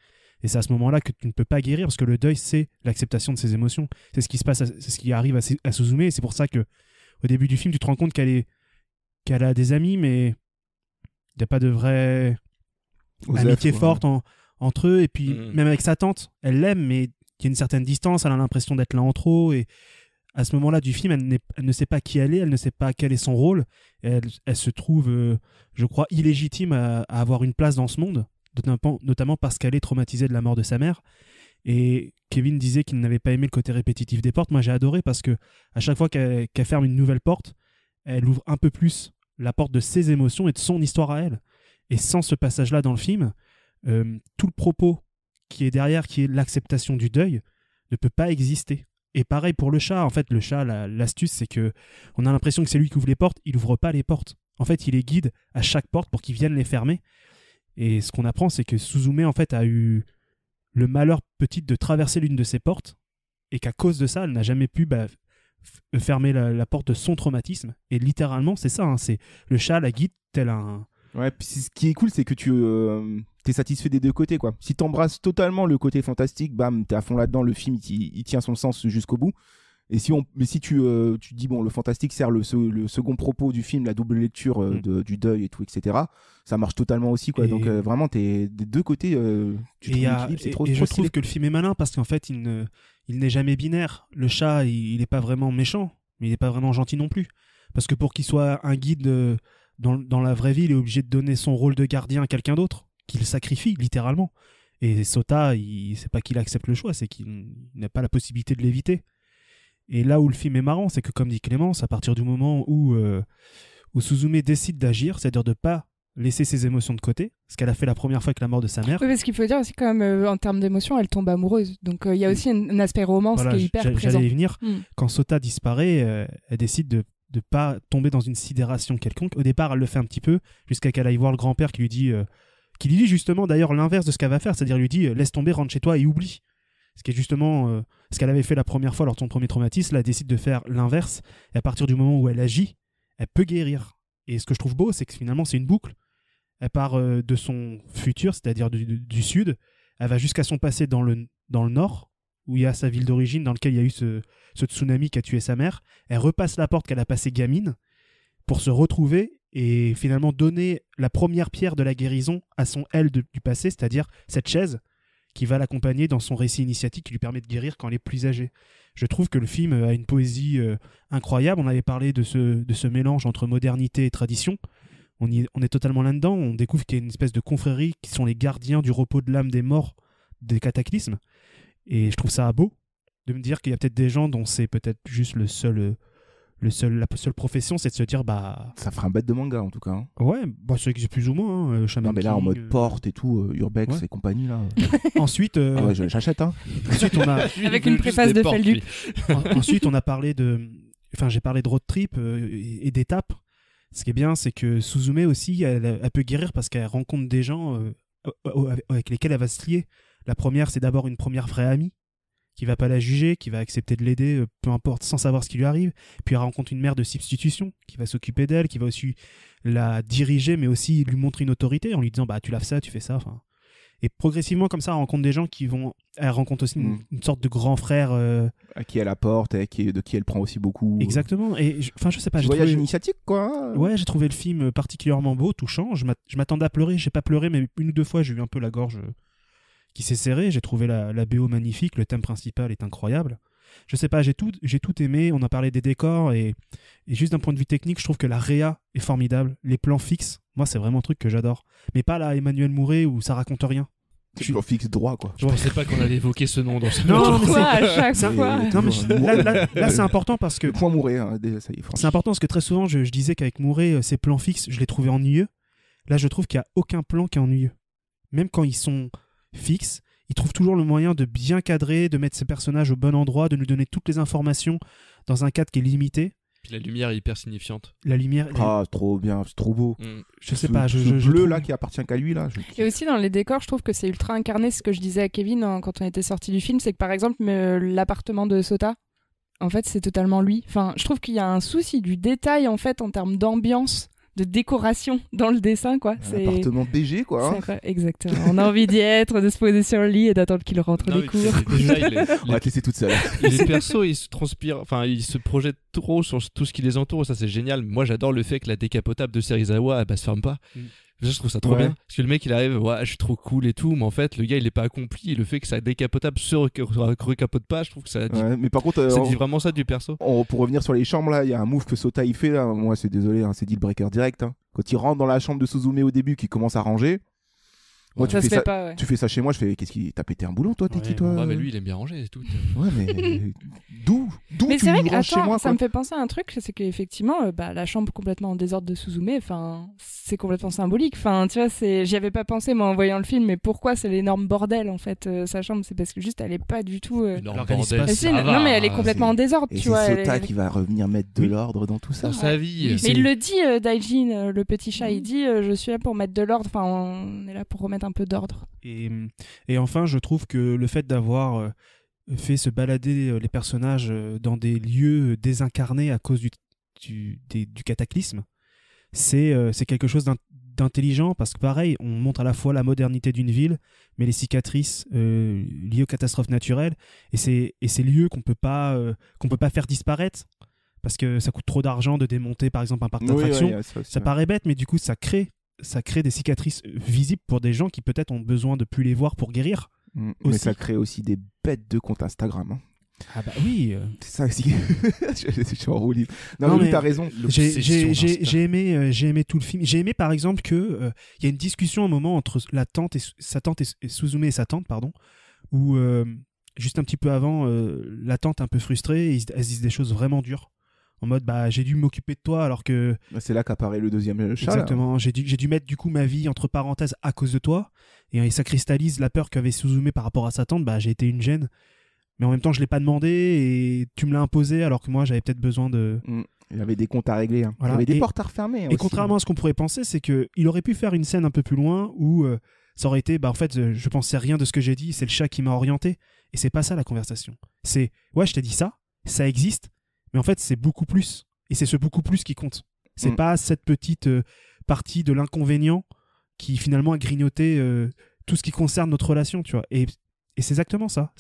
et c'est à ce moment-là que tu ne peux pas guérir, parce que le deuil c'est l'acceptation de ses émotions, c'est ce qui se passe, c'est ce qui arrive à Suzume, et c'est pour ça que au début du film, tu te rends compte qu'elle a des amis, mais il n'y a pas de vraie amitié forte entre eux. Et puis, même avec sa tante, elle l'aime, mais il y a une certaine distance, elle a l'impression d'être là en trop. Et à ce moment-là du film, elle ne sait pas qui elle est ne sait pas quel est son rôle. Et elle se trouve, je crois, illégitime à avoir une place dans ce monde, notamment parce qu'elle est traumatisée de la mort de sa mère. Et Kevin disait qu'il n'avait pas aimé le côté répétitif des portes. Moi, j'ai adoré parce que à chaque fois qu'elle ferme une nouvelle porte, elle ouvre un peu plus la porte de ses émotions et de son histoire à elle. Et sans ce passage-là dans le film, tout le propos qui est derrière, qui est l'acceptation du deuil, ne peut pas exister. Et pareil pour le chat. En fait, le chat, l'astuce, c'est que on a l'impression que c'est lui qui ouvre les portes. Il ouvre pas les portes. En fait, il les guide à chaque porte pour qu'ils viennent les fermer. Et ce qu'on apprend, c'est que Suzume, en fait, a eu le malheur petite de traverser l'une de ces portes et qu'à cause de ça, elle n'a jamais pu fermer la porte de son traumatisme. Et littéralement, c'est ça. C'est le chat la guide tel un... Ouais, puis ce qui est cool, c'est que tu t'es satisfait des deux côtés, quoi. Si t'embrasses totalement le côté fantastique, bam, t'es à fond là-dedans, le film, il tient son sens jusqu'au bout. Et si tu dis, bon, le fantastique sert le second propos du film, la double lecture du deuil et tout, etc., ça marche totalement aussi, quoi. Donc vraiment, t'es des deux côtés, tu trouves l'équilibre, c'est trop Et je stylé. trouve que le film est malin parce qu'en fait, il n'est jamais binaire. Le chat, il n'est pas vraiment méchant, mais il n'est pas vraiment gentil non plus. Parce que pour qu'il soit un guide dans la vraie vie, il est obligé de donner son rôle de gardien à quelqu'un d'autre, qu'il sacrifie, littéralement. Et Sota, c'est pas qu'il accepte le choix, c'est qu'il n'a pas la possibilité de l'éviter. Et là où le film est marrant, c'est que comme dit Clémence, à partir du moment où Suzume décide d'agir, c'est-à-dire de pas laisser ses émotions de côté, ce qu'elle a fait la première fois avec la mort de sa mère. Oui, parce qu'il faut dire aussi quand même, en termes d'émotion, elle tombe amoureuse. Donc il y a aussi un aspect romance qui est hyper présent. J'allais y venir. Quand Sota disparaît, elle décide de pas tomber dans une sidération quelconque. Au départ, elle le fait un petit peu, jusqu'à qu'elle aille voir le grand-père qui lui dit justement d'ailleurs l'inverse de ce qu'elle va faire, c'est-à-dire lui dit laisse tomber, rentre chez toi et oublie. Ce qui est justement ce qu'elle avait fait la première fois lors de son premier traumatisme. Là, elle décide de faire l'inverse. Et à partir du moment où elle agit, elle peut guérir. Et ce que je trouve beau, c'est que finalement, c'est une boucle. Elle part de son futur, c'est-à-dire du sud. Elle va jusqu'à son passé dans le nord, où il y a sa ville d'origine, dans lequel il y a eu ce tsunami qui a tué sa mère. Elle repasse la porte qu'elle a passée gamine pour se retrouver et finalement donner la première pierre de la guérison à son elle du passé, c'est-à-dire cette chaise qui va l'accompagner dans son récit initiatique qui lui permet de guérir quand elle est plus âgée. Je trouve que le film a une poésie incroyable. On avait parlé de ce mélange entre modernité et tradition. On est totalement là-dedans. On découvre qu'il y a une espèce de confrérie qui sont les gardiens du repos de l'âme des morts des cataclysmes. Et je trouve ça beau de me dire qu'il y a peut-être des gens dont c'est peut-être juste la seule profession, c'est de se dire ça fera un bête de manga en tout cas. Hein. Ouais, ça existe plus ou moins. Non mais là en mode porte et tout, Urbex et compagnie là. Ensuite, ouais, j'achète. Hein. Ensuite on a avec une préface de Felduc. Ensuite on a parlé j'ai parlé de road trip et d'étapes. Ce qui est bien, c'est que Suzume aussi, elle peut guérir parce qu'elle rencontre des gens avec lesquels elle va se lier. La première, c'est d'abord une première vraie amie qui va pas la juger, qui va accepter de l'aider, peu importe, sans savoir ce qui lui arrive. Puis elle rencontre une mère de substitution qui va s'occuper d'elle, qui va aussi la diriger, mais aussi lui montrer une autorité en lui disant tu laves ça, tu fais ça. Enfin. Et progressivement, comme ça, elle rencontre des gens elle rencontre aussi une sorte de grand frère. À qui elle apporte, de qui elle prend aussi beaucoup. Exactement. Et je sais pas. Voyage initiatique, quoi. Ouais, j'ai trouvé le film particulièrement beau, touchant. Je m'attendais à pleurer, j'ai pas pleuré, mais une ou deux fois, j'ai eu un peu la gorge qui s'est serrée. J'ai trouvé la BO magnifique, le thème principal est incroyable. Je sais pas, j'ai tout aimé. On a parlé des décors et juste d'un point de vue technique, je trouve que la réa est formidable. Les plans fixes, moi, c'est vraiment un truc que j'adore. Mais pas la Emmanuel Mouret où ça raconte rien. C'est plan fixe droit, quoi. Je pensais pas qu'on allait évoquer ce nom dans ce Non, mais à chaque fois. Non, mais là, c'est important parce que. Le point Mouret, hein, ça y est, c'est important parce que très souvent, je disais qu'avec Mouret, ces plans fixes, je les trouvais ennuyeux. Là, je trouve qu'il n'y a aucun plan qui est ennuyeux. Même quand ils sont fixes, il trouve toujours le moyen de bien cadrer, de mettre ses personnages au bon endroit, de nous donner toutes les informations dans un cadre qui est limité. Puis la lumière est hyper signifiante. La lumière. Trop bien, c'est trop beau. Je sais pas. Ce bleu là qui appartient qu'à lui là. Et aussi dans les décors, je trouve que c'est ultra incarné. Ce que je disais à Kevin quand on était sorti du film, c'est que par exemple l'appartement de Sota, en fait, c'est totalement lui. Enfin, je trouve qu'il y a un souci du détail en fait en termes d'ambiance, de décoration dans le dessin, quoi. C'est un appartement BG, quoi. Hein. Exactement. On a envie d'y être, de se poser sur le lit et d'attendre qu'il rentre des cours. On va te laisser toute seule. Les persos, ils se transpirent, enfin, ils se projettent trop sur tout ce qui les entoure. Ça, c'est génial. Moi, j'adore le fait que la décapotable de Serizawa, elle se ferme pas. Je trouve ça trop bien. Parce que le mec, il arrive, je suis trop cool et tout, mais en fait, le gars, il est pas accompli. Le fait que sa décapotable se recapote pas, je trouve que ça dit, mais par contre, ça dit vraiment ça du perso. Pour revenir sur les chambres, là, il y a un move que Sota il fait, là. Moi, c'est désolé, hein, c'est deal breaker direct. Hein. Quand il rentre dans la chambre de Suzume au début, qu'il commence à ranger, Moi, Ça se fait pas, ouais. tu fais ça chez moi, je fais qu'est-ce qui t'as pété un boulon, toi, t'es qui, toi? Ouais, mais lui, il aime bien ranger, c'est tout. Ouais, mais d'où Mais tu c'est vrai me que, ranges chez attends, moi, ça quoi. me fait penser à un truc, c'est qu'effectivement, la chambre complètement en désordre de Suzume, enfin, c'est complètement symbolique. Enfin, tu vois, j'y avais pas pensé, moi, en voyant le film, mais pourquoi c'est l'énorme bordel, en fait, sa chambre? C'est parce que juste, elle est pas du tout... Énorme organise bordel, pas, ça non, va, mais elle est hein, complètement en désordre, Et tu c'est vois. Sota qui va revenir mettre de l'ordre dans tout ça. dans sa vie. Mais il le dit, Daijin, le petit chat, il dit je suis là pour mettre de l'ordre, enfin, on est là pour remettre un peu d'ordre. Et enfin, je trouve que le fait d'avoir fait se balader les personnages dans des lieux désincarnés à cause du cataclysme, c'est quelque chose d'intelligent, parce que pareil, on montre à la fois la modernité d'une ville, mais les cicatrices liées aux catastrophes naturelles, et ces lieux qu'on peut pas faire disparaître, parce que ça coûte trop d'argent de démonter par exemple un parc d'attraction. Ça paraît bête, mais du coup ça crée des cicatrices visibles pour des gens qui peut-être ont besoin de plus les voir pour guérir. Mais ça crée aussi des bêtes de compte Instagram. Hein. Ah bah oui. C'est ça aussi. Je suis en roue libre. Non, mais t'as raison. J'ai aimé tout le film. J'ai aimé par exemple que y a une discussion à un moment entre sa tante et Suzume et sa tante, pardon, où juste un petit peu avant, la tante un peu frustrée, elle se dit des choses vraiment dures. En mode, j'ai dû m'occuper de toi alors que... C'est là qu'apparaît le deuxième chat. Exactement. J'ai dû mettre du coup ma vie entre parenthèses à cause de toi. Et ça cristallise la peur qu'avait Suzume par rapport à sa tante. J'ai été une gêne. Mais en même temps, je l'ai pas demandé et tu me l'as imposé alors que moi, j'avais peut-être besoin de... Il y avait des comptes à régler. Hein. Voilà. Il y avait des portes à refermer. Et contrairement à ce qu'on pourrait penser, c'est qu'il aurait pu faire une scène un peu plus loin où ça aurait été, en fait, je pensais rien de ce que j'ai dit, c'est le chat qui m'a orienté. Et c'est pas ça la conversation. C'est, ouais, je t'ai dit ça existe, mais en fait, c'est beaucoup plus. Et c'est ce beaucoup plus qui compte. C'est pas cette petite partie de l'inconvénient qui finalement a grignoté tout ce qui concerne notre relation, tu vois. Et c'est exactement ça.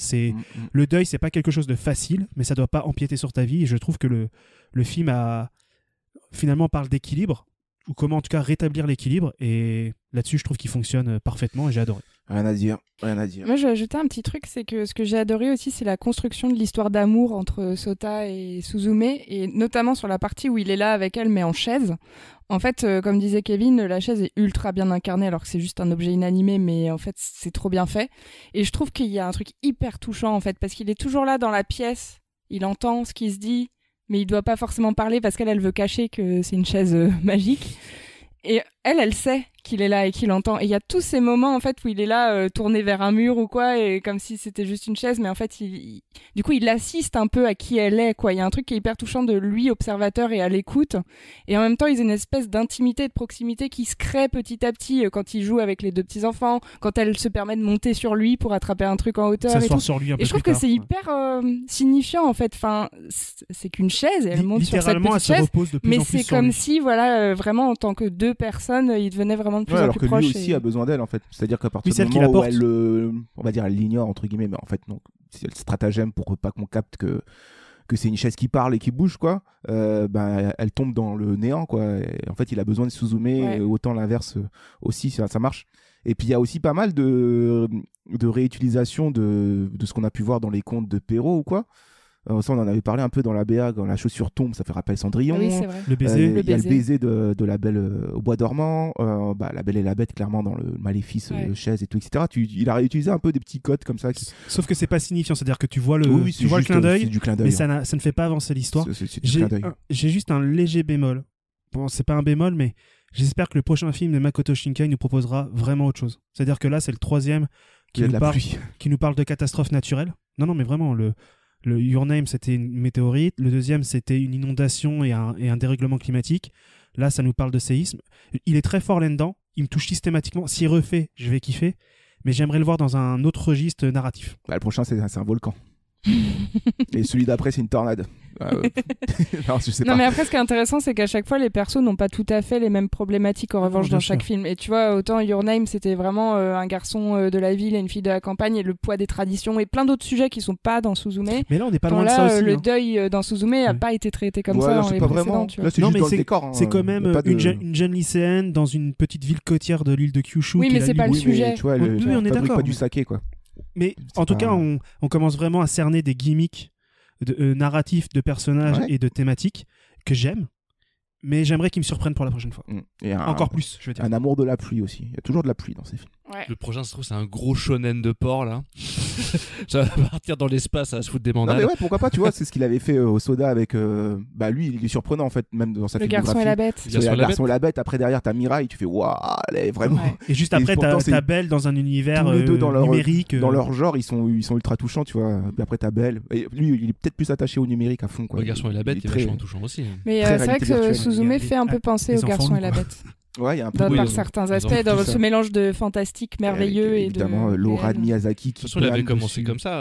Le deuil, c'est pas quelque chose de facile, mais ça doit pas empiéter sur ta vie. Et je trouve que le film finalement parle d'équilibre, ou comment en tout cas rétablir l'équilibre. Et là-dessus, je trouve qu'il fonctionne parfaitement et j'ai adoré. Rien à dire. Moi, je vais ajouter un petit truc, c'est que ce que j'ai adoré aussi, c'est la construction de l'histoire d'amour entre Sota et Suzume, et notamment sur la partie où il est là avec elle, mais en chaise. En fait, comme disait Kevin, la chaise est ultra bien incarnée, alors que c'est juste un objet inanimé, mais en fait, c'est trop bien fait. Et je trouve qu'il y a un truc hyper touchant, en fait, parce qu'il est toujours là dans la pièce, il entend ce qui se dit, mais il doit pas forcément parler parce qu'elle veut cacher que c'est une chaise magique. Et elle sait qu'il est là et qu'il entend. Et il y a tous ces moments en fait où il est là tourné vers un mur ou quoi, et comme si c'était juste une chaise, mais en fait du coup il assiste un peu à qui elle est, quoi. Il y a un truc qui est hyper touchant de lui observateur et à l'écoute, et en même temps ils ont une espèce d'intimité, de proximité qui se crée petit à petit quand il joue avec les deux petits enfants, quand elle se permet de monter sur lui pour attraper un truc en hauteur et tout. Sur lui un peu et je trouve que c'est hyper signifiant en fait. Enfin, c'est qu'une chaise et elle monte sur cette petite chaise, repose de plus mais en plus c'est sur comme lui. si voilà vraiment en tant que deux personnes ils devenaient vraiment de plus en alors plus que proches. lui aussi a besoin d'elle, en fait. C'est-à-dire qu'à partir Oui, du celle qui moment où l'apporte. elle, on va dire, elle l'ignore, entre guillemets, mais en fait, non. C'est le stratagème pour pas qu'on capte que c'est une chaise qui parle et qui bouge, quoi. Elle tombe dans le néant, quoi. Et en fait, il a besoin de Suzume, et autant l'inverse aussi, ça marche. Et puis, il y a aussi pas mal de réutilisation de ce qu'on a pu voir dans les contes de Perrault ou quoi. Ça, on en avait parlé un peu dans la BA, quand la chaussure tombe, ça fait rappel Cendrillon. Ah oui, c'est vrai. Le baiser. Il y a le baiser de la Belle au Bois dormant, la Belle et la Bête, clairement, dans le Maléfice, chaise et tout, etc. Il a réutilisé un peu des petits codes comme ça. Sauf que c'est pas signifiant, c'est-à-dire que tu vois le clin d'œil, mais ça ne fait pas avancer l'histoire. C'est du clin d'œil. J'ai juste un léger bémol. Bon, c'est pas un bémol, mais j'espère que le prochain film de Makoto Shinkai nous proposera vraiment autre chose. C'est-à-dire que là, c'est le troisième qui nous parle de catastrophes naturelles. Non, mais vraiment, le Your Name, c'était une météorite. Le deuxième, c'était une inondation et un dérèglement climatique. Là, ça nous parle de séisme. Il est très fort là-dedans. Il me touche systématiquement. S'il refait, je vais kiffer. Mais j'aimerais le voir dans un autre registre narratif. Le prochain, c'est un volcan. Et celui d'après, c'est une tornade. Non, je sais pas. Non, mais après, ce qui est intéressant, c'est qu'à chaque fois, les persos n'ont pas tout à fait les mêmes problématiques, en revanche, dans chaque film. Et tu vois, autant Your Name, c'était vraiment un garçon de la ville et une fille de la campagne, et le poids des traditions, et plein d'autres sujets qui sont pas dans Suzume. Mais là, on n'est pas loin de ça aussi. Le deuil dans Suzume n'a pas été traité comme ça dans les précédents. Là, c'est juste dans le décor. C'est quand même une jeune lycéenne dans une petite ville côtière de l'île de Kyushu. Oui, mais c'est pas le sujet. Tu vois, on est d'accord. Pas du saké, quoi. Mais en tout cas, on commence vraiment à cerner des gimmicks narratifs de personnages et de thématiques que j'aime, mais j'aimerais qu'ils me surprennent pour la prochaine fois. Et encore plus, je veux dire. Un amour de la pluie aussi. Il y a toujours de la pluie dans ces films. Ouais. Le prochain, ça se trouve, c'est un gros shonen de porc, là. Ça va partir dans l'espace, ça va se foutre des Non mandales. mais ouais, pourquoi pas, tu vois, c'est ce qu'il avait fait au Soda avec bah lui il est surprenant en fait, même dans sa Le filmographie. garçon et la bête. Sur le garçon et la bête, après derrière t'as Mirai, tu fais waouh, elle est vraiment Ouais. Et juste Et après, pourtant, c'est t'as Belle dans un univers tous les deux dans leur numérique. dans leur genre, ils sont ultra touchants, tu vois. Puis après t'as Belle, et lui il est peut-être plus attaché au numérique à fond quoi. Le garçon et la bête, Il il est très- vachement touchant aussi. Mais Très c'est vrai réalité que virtuelle. Suzume Les- fait un peu penser les au enfants garçon et la loups, bête. Ouais, il y a un peu Par Oui, certains ils aspects, ont dans tout ce ça. mélange de fantastique merveilleux Avec, et évidemment de Laura de réel. Miyazaki De qui toute façon, il avait plane commencé dessus. comme ça,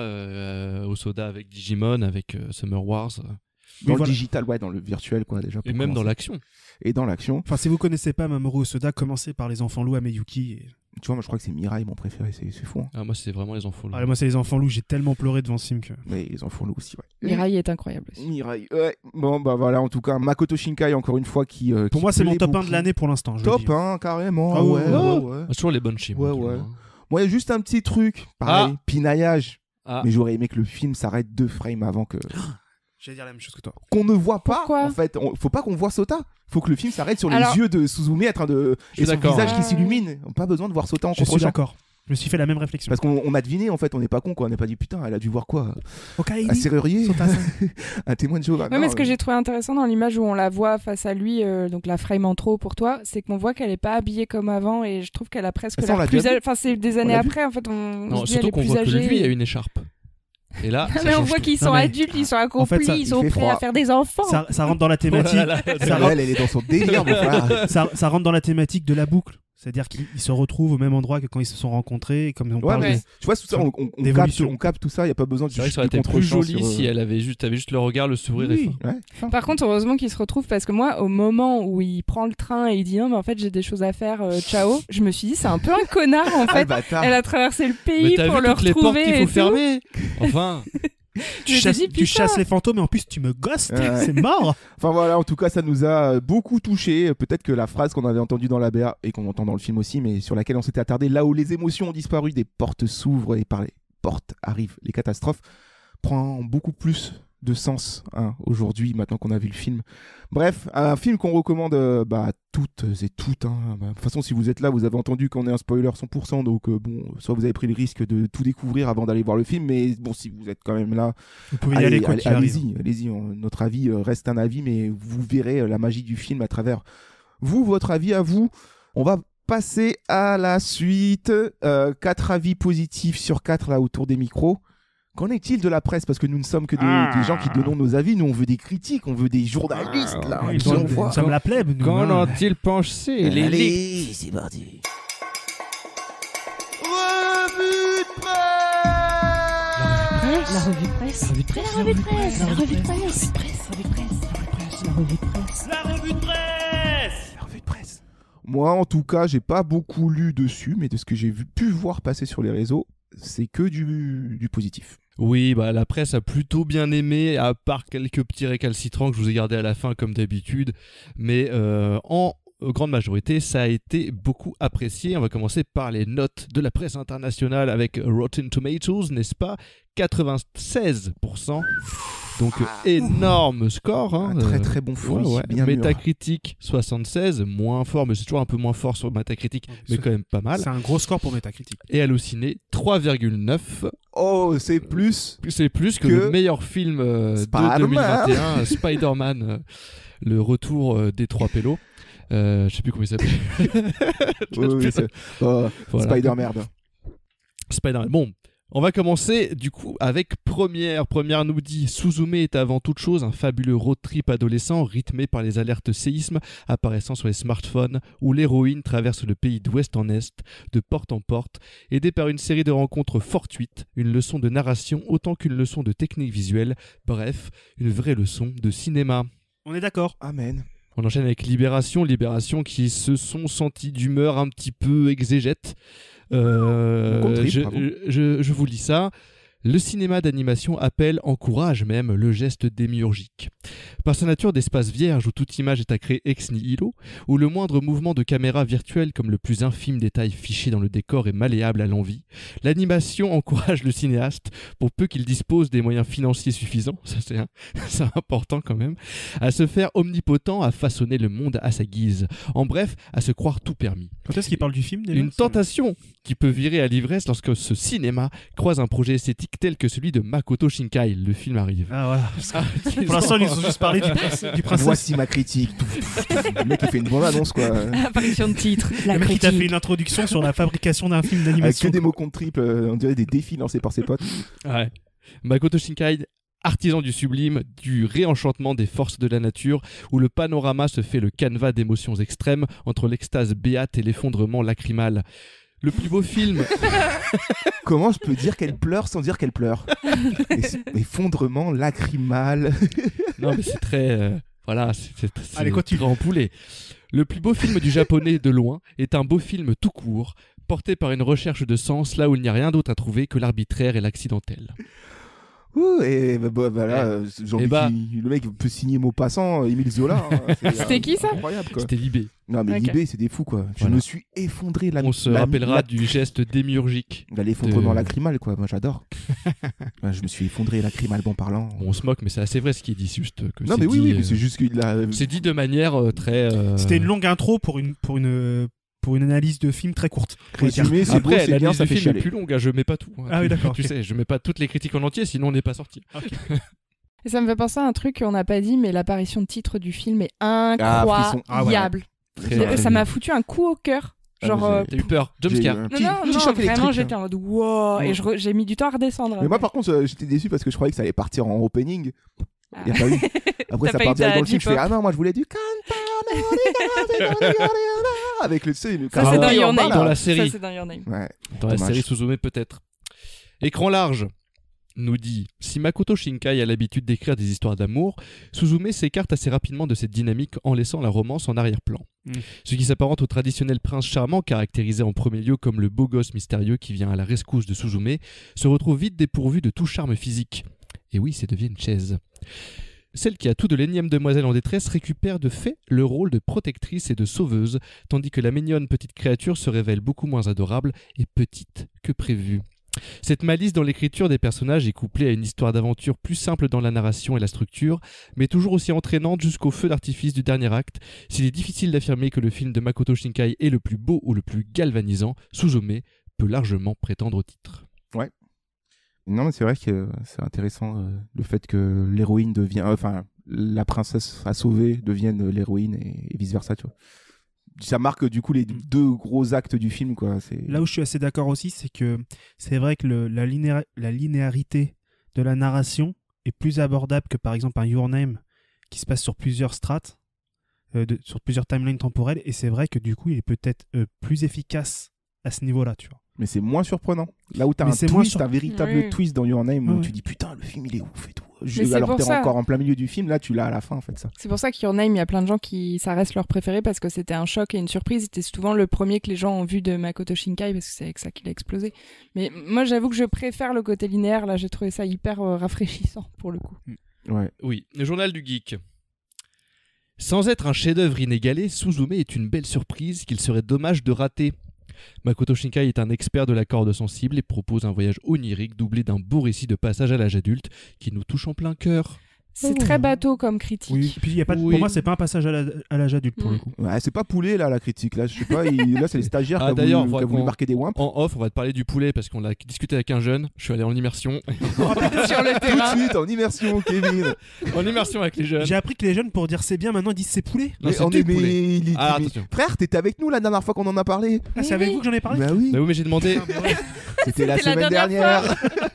au Soda avec Digimon, avec Summer Wars, Dans Oui, le voilà. digital, ouais, dans le virtuel quoi déjà. et pour même dans commencer. l'action. Et dans l'action. Enfin, si vous connaissez pas Mamoru Hosoda, commencez par Les Enfants Loups à Miyuki. Et... Tu vois, moi je crois que c'est Mirai mon préféré, c'est fou. Hein. Ah, moi, c'est vraiment les enfants. Ah, moi, c'est Les Enfants Loups, j'ai tellement pleuré devant ce film que. Mais ils en font le aussi, ouais. Mirai est incroyable aussi. Mirai, ouais. Bon, bah voilà, en tout cas, Makoto Shinkai, encore une fois, qui. Pour qui moi, c'est mon plaît top 1 beaucoup. de l'année pour l'instant. je le Top dis. 1, carrément. Ah ouais, ouais. Ah, toujours les bonnes chimes. Ouais, tout le ouais. monde, hein. Moi, il y a juste un petit truc. Pareil, pinaillage. Ah. Mais j'aurais aimé que le film s'arrête 2 frames avant que. J'allais dire la même chose que toi. Qu'on ne voit pas, Pourquoi en fait. Faut pas qu'on voit Sota. Faut que le film s'arrête sur Alors- les yeux de Suzume en train de. Je suis Et son d'accord. visage qui Ah. s'illumine. On n'a pas besoin de voir Sota en Je suis contre-champ. d'accord. Je me suis fait la même réflexion. Parce qu'on a deviné, en fait, on n'est pas con, quoi. On n'a pas dit putain, elle a dû voir quoi Okaïdi, Un serrurier Sota-san. Un témoin de Jéhovah. Ouais, mais Non, ce que j'ai trouvé intéressant dans l'image où on la voit face à lui, donc la frame en trop pour toi, c'est qu'on voit qu'elle est pas habillée comme avant et je trouve qu'elle a presque Ça, on l'a l'air plus déjà vu. âgée. Enfin, c'est des années l'a vu. après, en fait, on Non, se dit elle surtout est qu'on plus voit que âgée. lui a une écharpe. Et là, ça Mais on change voit tout. qu'ils sont Non, mais- adultes, ils sont accomplis, ça, ils il sont fait prêts froid. à faire des enfants. Ça rentre dans la thématique. Oh là là, ça, Elle, rentre, elle est dans son délire, mon frère. ça rentre dans la thématique de la boucle. C'est-à-dire qu'ils se retrouvent au même endroit que quand ils se sont rencontrés. Et comme on Ouais, parle mais de- tu vois, tout ça, d'évolution. on capte tout ça, il n'y a pas besoin de C'est vrai que ça du aurait été plus contre-champ joli sur, si elle avait juste, t'avais juste le regard, le sourire et Oui, fort. ouais. Par contre, heureusement qu'ils se retrouvent parce que moi, au moment où il prend le train et il dit non, mais en fait, j'ai des choses à faire, ciao, je me suis dit, c'est un peu un connard en Ah, le fait. bâtard. Elle a traversé le Mais pays t'as pour vu le toutes les portes retrouver. qu'il et faut tout. fermer. Enfin, Tu Je me chasses, dis, tu putain. chasses les fantômes et en plus tu me ghostes. Ouais. C'est mort. Enfin voilà, en tout cas, ça nous a beaucoup touché. Peut-être que la phrase qu'on avait entendue dans la BA et qu'on entend dans le film aussi, mais sur laquelle on s'était attardé, là où les émotions ont disparu, des portes s'ouvrent et par les portes arrivent les catastrophes, prend beaucoup plus de sens aujourd'hui, maintenant qu'on a vu le film. Bref, un film qu'on recommande à toutes et toutes. De toute façon, si vous êtes là, vous avez entendu qu'on est un spoiler 100%, donc bon, soit vous avez pris le risque de tout découvrir avant d'aller voir le film, mais bon, si vous êtes quand même là, Vous pouvez y aller quoi qu'il arrive. allez-y. Notre avis reste un avis, mais vous verrez la magie du film à travers vous, votre avis à vous. On va passer à la suite. 4 avis positifs sur 4 là autour des micros. Qu'en est-il de la presse? Parce que nous ne sommes que des gens qui donnons nos avis. Nous, on veut des critiques, on veut des journalistes. Là, Ils qui envoient. nous sommes la plèbe. Nous, qu'en hein. ont-ils pensé les leaks? Allez, c'est parti. La revue de presse. La revue de presse. La revue de presse. La revue de presse. La revue de presse. La revue de presse. La revue de presse. Moi, en tout cas, j'ai pas beaucoup lu dessus, mais de ce que j'ai pu voir passer sur les réseaux, c'est que du positif. Oui, bah la presse a plutôt bien aimé, à part quelques petits récalcitrants que je vous ai gardés à la fin comme d'habitude, mais en grande majorité, ça a été beaucoup apprécié. On va commencer par les notes de la presse internationale avec Rotten Tomatoes, n'est-ce pas? 96%. Donc énorme score. Hein, Un très très bon fruit. Bien mûr. Metacritic 76, moins fort, mais c'est toujours un peu moins fort sur Metacritic, mais quand même pas mal. C'est un gros score pour Metacritic. Et Allociné 3,9. Oh, c'est plus. C'est plus que le meilleur film de Spider-Man. 2021, Spider-Man, le retour des trois pélos. Je sais plus comment il s'appelle. Oui, Voilà. Spider-Merde. Spider-Man. Bon, on va commencer du coup avec Première. Première nous dit: Suzume est avant toute chose un fabuleux road trip adolescent rythmé par les alertes séismes apparaissant sur les smartphones où l'héroïne traverse le pays d'ouest en est, de porte en porte, aidée par une série de rencontres fortuites, une leçon de narration autant qu'une leçon de technique visuelle, bref, une vraie leçon de cinéma. On est d'accord. Amen. On enchaîne avec Libération qui se sont sentis d'humeur un petit peu exégète. Trip, bravo. Je vous lis ça. Le cinéma d'animation appelle, encourage même, le geste démiurgique. Par sa nature d'espace vierge où toute image est à créer ex nihilo, où le moindre mouvement de caméra virtuelle comme le plus infime détail fiché dans le décor est malléable à l'envi, l'animation encourage le cinéaste, pour peu qu'il dispose des moyens financiers suffisants, ça c'est important quand même, à se faire omnipotent, à façonner le monde à sa guise. En bref, à se croire tout permis. Quand est-ce qu'il parle du film déjà ? Une tentation qui peut virer à l'ivresse lorsque ce cinéma croise un projet esthétique tel que celui de Makoto Shinkai. Le film arrive. Ah voilà. Pour l'instant, ils ont juste parlé du princesse. Voici ma critique. Le mec il fait une bonne annonce quoi. Apparition de titre. Le mec qui t'a fait une introduction sur la fabrication d'un film Avec d'animation. que des mots comptes triples, on dirait des défis lancés par ses potes. Ouais. Makoto Shinkai, artisan du sublime, du réenchantement des forces de la nature, où le panorama se fait le canevas d'émotions extrêmes entre l'extase béate et l'effondrement lacrymal. Le plus beau film. Comment je peux dire qu'elle pleure sans dire qu'elle pleure? Effondrement lacrymal. Non mais c'est très... voilà, c'est Allez, continue. grand poulet. Le plus beau film du japonais de loin est un beau film tout court, porté par une recherche de sens là où il n'y a rien d'autre à trouver que l'arbitraire et l'accidentel. Ouh, et voilà, le mec peut signer Maupassant, Émile Zola. Hein, c'était qui ça? Incroyable quoi. C'était Libé. Non mais Okay. Libé c'est des fous quoi. Je Voilà. me suis effondré On se rappellera du geste démiurgique. l'effondrement lacrymal quoi, moi j'adore. Je me suis effondré lacrymalement parlant. Bon, on se moque mais c'est assez vrai ce qui est dit, c'est juste que Non c'est mais oui, dit, mais c'est juste qu'il a... c'est dit de manière très... C'était une longue intro pour une analyse de film très courte. Résumé, c'est beau, Après, c'est la bien, liste ça de fait film est chialer. plus longue, hein, je mets pas tout. Hein. Ah oui, d'accord, Tu ok. sais, je mets pas toutes les critiques en entier, sinon on n'est pas sorti. Et ça me fait penser à un truc qu'on n'a pas dit, mais l'apparition de titre du film est frisson. incroyable. Ça m'a foutu un coup au cœur. Genre, T'as eu peur, J'ai eu jumpscare. un non, petit non, choc vraiment, électrique, j'étais hein. en mode wow, et j'ai mis du temps à redescendre. Mais moi par contre j'étais déçu parce que je croyais que ça allait partir en opening. Ah. Il y a pas eu. Après T'as ça pas eu part direct ta dans le film, je fais J-pop. ah non moi je voulais du avec le Ça, c'est dans Your Name. Dans la série. Ça, c'est dans Your Name. Ouais. Dans la Dommage. série Suzume peut-être. Écran large nous dit si Makoto Shinkai a l'habitude d'écrire des histoires d'amour, Suzume s'écarte assez rapidement de cette dynamique en laissant la romance en arrière-plan. Ce qui s'apparente au traditionnel prince charmant caractérisé en premier lieu comme le beau gosse mystérieux qui vient à la rescousse de Suzume se retrouve vite dépourvu de tout charme physique. Et oui, c'est devient une chaise. Celle qui a tout de l'énième demoiselle en détresse récupère de fait le rôle de protectrice et de sauveuse, tandis que la mignonne petite créature se révèle beaucoup moins adorable et petite que prévu. Cette malice dans l'écriture des personnages est couplée à une histoire d'aventure plus simple dans la narration et la structure, mais toujours aussi entraînante jusqu'au feu d'artifice du dernier acte. S'il est difficile d'affirmer que le film de Makoto Shinkai est le plus beau ou le plus galvanisant, Suzume peut largement prétendre au titre. Ouais. Non mais c'est vrai que c'est intéressant le fait que l'héroïne devient... Enfin, la princesse à sauver devienne l'héroïne et vice versa, tu vois. Ça marque du coup les deux gros actes du film quoi. Là où je suis assez d'accord aussi, c'est que c'est vrai que la linéarité de la narration est plus abordable que par exemple un Your Name qui se passe sur plusieurs strates, sur plusieurs timelines temporelles, et c'est vrai que du coup il est peut-être plus efficace à ce niveau-là, tu vois. Mais c'est moins surprenant. Là où t'as Mais un c'est moins twist, un véritable twist dans Your Name où tu dis putain le film il est ouf et tout. Alors t'es encore en plein milieu du film, là tu l'as à la fin en fait ça. C'est pour ça que Your Name, il y a plein de gens qui ça reste leur préféré parce que c'était un choc et une surprise. C'était souvent le premier que les gens ont vu de Makoto Shinkai parce que c'est avec ça qu'il a explosé. Mais moi j'avoue que je préfère le côté linéaire. Là j'ai trouvé ça hyper rafraîchissant pour le coup. Ouais. Oui, le journal du geek. Sans être un chef-d'œuvre inégalé, Suzume est une belle surprise qu'il serait dommage de rater. Makoto Shinkai est un expert de la corde sensible et propose un voyage onirique doublé d'un beau récit de passage à l'âge adulte qui nous touche en plein cœur. C'est très bateau comme critique. Oui, puis y a pas de... pour moi c'est pas un passage à l'âge adulte pour le coup. Ouais, c'est pas poulet là la critique, là je sais pas, là c'est les stagiaires qui d'ailleurs, ont voulu marquer des wimps. En off, on va te parler du poulet parce qu'on l'a discuté avec un jeune, je suis allé en immersion. Sur le terrain. Tout de suite en immersion, Kevin. En immersion avec les jeunes. J'ai appris que les jeunes pour dire c'est bien maintenant ils disent c'est poulet. Non, c'est du poulet. Attention. Frère, t'étais avec nous la dernière fois qu'on en a parlé. Ah, c'est avec vous que j'en ai parlé. Bah oui. Bah oui, mais j'ai demandé. C'était la semaine dernière.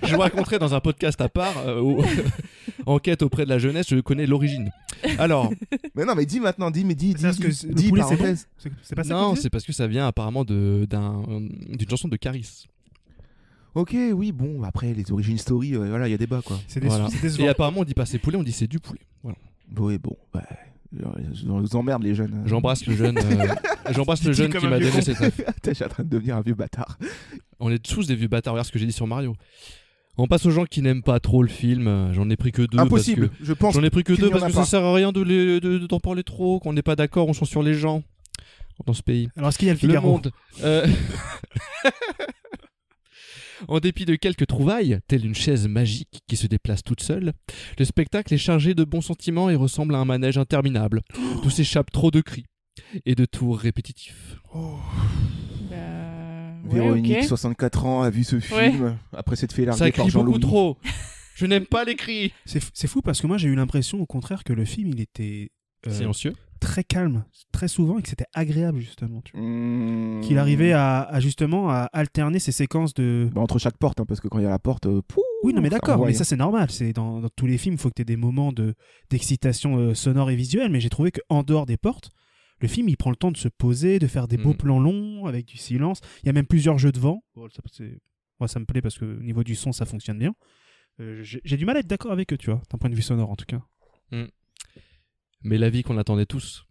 Je vous raconterai dans un podcast à part, enquête auprès de la jeunesse, je connais l'origine. Alors. Mais non, mais dis maintenant, dis, parce que le poulet c'est bon. C'est pas ça. Non, c'est parce que ça vient apparemment d'une chanson de Caris. Ok, oui, bon, après les origines story, voilà, il y a débat quoi. C'est voilà. Et apparemment on dit pas c'est poulet, on dit c'est du poulet. Voilà. Oui, bon, bah, je vous emmerde les jeunes. J'embrasse le jeune, qui m'a donné cette info. Je suis en train de devenir un vieux bâtard. On est tous des vieux bâtards, regarde ce que j'ai dit sur Mario. On passe aux gens qui n'aiment pas trop le film. J'en ai pris que 2. Impossible. Je pense. J'en ai pris que qu'il 2 n'y en parce a que pas. ça sert à rien d'en parler trop, qu'on n'est pas d'accord, on censure les gens dans ce pays. Alors, est-ce qu'il y a le Le Figaro? Monde. En dépit de quelques trouvailles, telle une chaise magique qui se déplace toute seule, le spectacle est chargé de bons sentiments et ressemble à un manège interminable, d'où s'échappent trop de cris et de tours répétitifs. Véronique, ok. 64 ans, a vu ce film après s'être fait larguer Ça par crie Jean-Louis. beaucoup trop. Je n'aime pas les cris. C'est fou parce que moi j'ai eu l'impression au contraire que le film il était Silencieux. très calme, très souvent, et que c'était agréable justement. Tu vois. Qu'il Mmh. arrivait à justement à alterner ces séquences de. Bah, entre chaque porte, hein, parce que quand il y a la porte, pouh, Oui, non, mais d'accord, envoie, mais hein. ça c'est normal. C'est dans tous les films, il faut que tu aies des moments d'excitation sonore et visuelle. Mais j'ai trouvé qu'en dehors des portes, le film il prend le temps de se poser, de faire des beaux plans longs avec du silence. Il y a même plusieurs jeux de vent. Bon, moi ça me plaît parce que au niveau du son ça fonctionne bien. J'ai du mal à être d'accord avec eux, tu vois, d'un point de vue sonore en tout cas. Mais la vie qu'on attendait tous.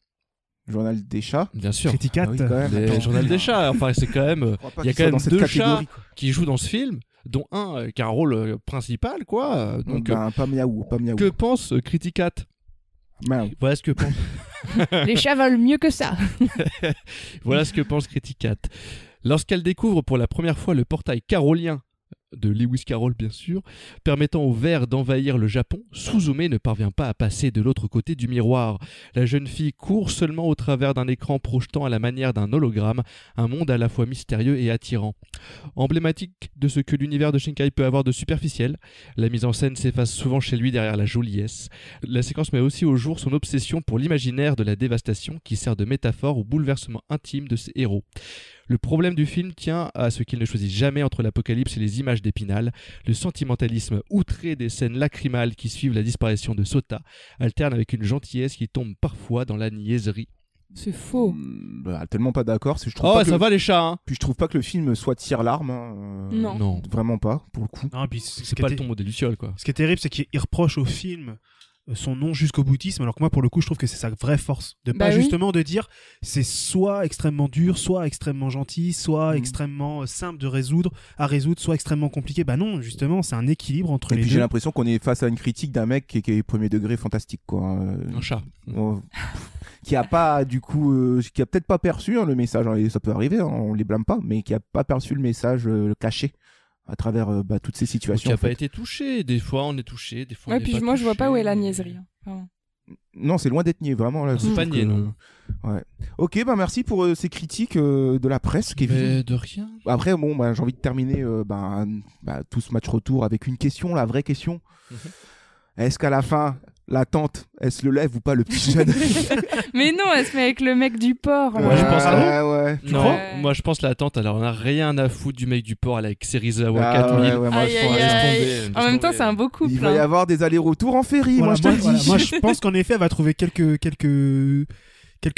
Journal des chats. Bien sûr. Criticat. Ah oui, quand même. Les Attends. Journal des chats. Enfin, c'est quand même. crois pas Il y a qu'il quand soit même dans cette 2 catégorie, chats qui jouent dans ce film, dont un qui a un rôle principal, quoi. Donc, pas miaou, pas miaou. que pense Criticat? Miaou. Voilà ce que pense. Les chats valent mieux que ça. Voilà ce que pense Criticat. Lorsqu'elle découvre pour la première fois le portail carolien de Lewis Carroll, bien sûr, permettant aux vers d'envahir le Japon, Suzume ne parvient pas à passer de l'autre côté du miroir. La jeune fille court seulement au travers d'un écran projetant à la manière d'un hologramme un monde à la fois mystérieux et attirant. Emblématique de ce que l'univers de Shinkai peut avoir de superficiel, la mise en scène s'efface souvent chez lui derrière la joliesse. La séquence met aussi au jour son obsession pour l'imaginaire de la dévastation qui sert de métaphore au bouleversement intime de ses héros. Le problème du film tient à ce qu'il ne choisit jamais entre l'apocalypse et les images d'Épinal. Le sentimentalisme outré des scènes lacrymales qui suivent la disparition de Sota alterne avec une gentillesse qui tombe parfois dans la niaiserie. C'est faux. Tellement pas d'accord. Je trouve Oh, pas ça va les chats, hein. Puis je trouve pas que le film soit tire-larme. Hein. Non. Vraiment pas, pour le coup. Non, puis C'est pas le ton des lucioles, quoi. Ce qui est terrible, c'est qu'il reproche au film son non jusqu'au boutisme, alors que moi pour le coup je trouve que c'est sa vraie force de pas justement de dire c'est soit extrêmement dur, soit extrêmement gentil, soit extrêmement simple à résoudre, soit extrêmement compliqué. Bah non, justement c'est un équilibre entre et les puis deux. j'ai l'impression qu'on est face à une critique d'un mec qui est premier degré fantastique, quoi. Un chat. Qui a pas du coup qui a peut-être pas perçu le message, hein, et ça peut arriver, hein, on les blâme pas, mais qui a pas perçu le message caché à travers toutes ces situations. Qui a pas été touché. Des fois on est touché, des fois on Ouais, est puis pas moi je vois touché. pas où est la niaiserie. Vraiment. Non, c'est loin d'être niais, vraiment. Là, C'est pas niais, non. Ouais. Ok, bah merci pour ces critiques de la presse, Kevin. Mais de rien. Après, bon, bah, j'ai envie de terminer tout ce match retour avec une question, la vraie question. Est-ce qu'à la fin, la tante, elle se le lève ou pas, le petit jeune? Mais non, elle se met avec le mec du port. Moi je pense ouais. Non, moi je pense la tante, elle en a rien à foutre du mec du port, elle est avec Serizawa 4000. Ouais, moi, Aïe, je aïe, pense- aïe. En même temps, c'est un beau couple. Il va y hein. avoir des allers-retours en ferry, Voilà, moi je te le dis. moi je pense qu'en effet elle va trouver quelques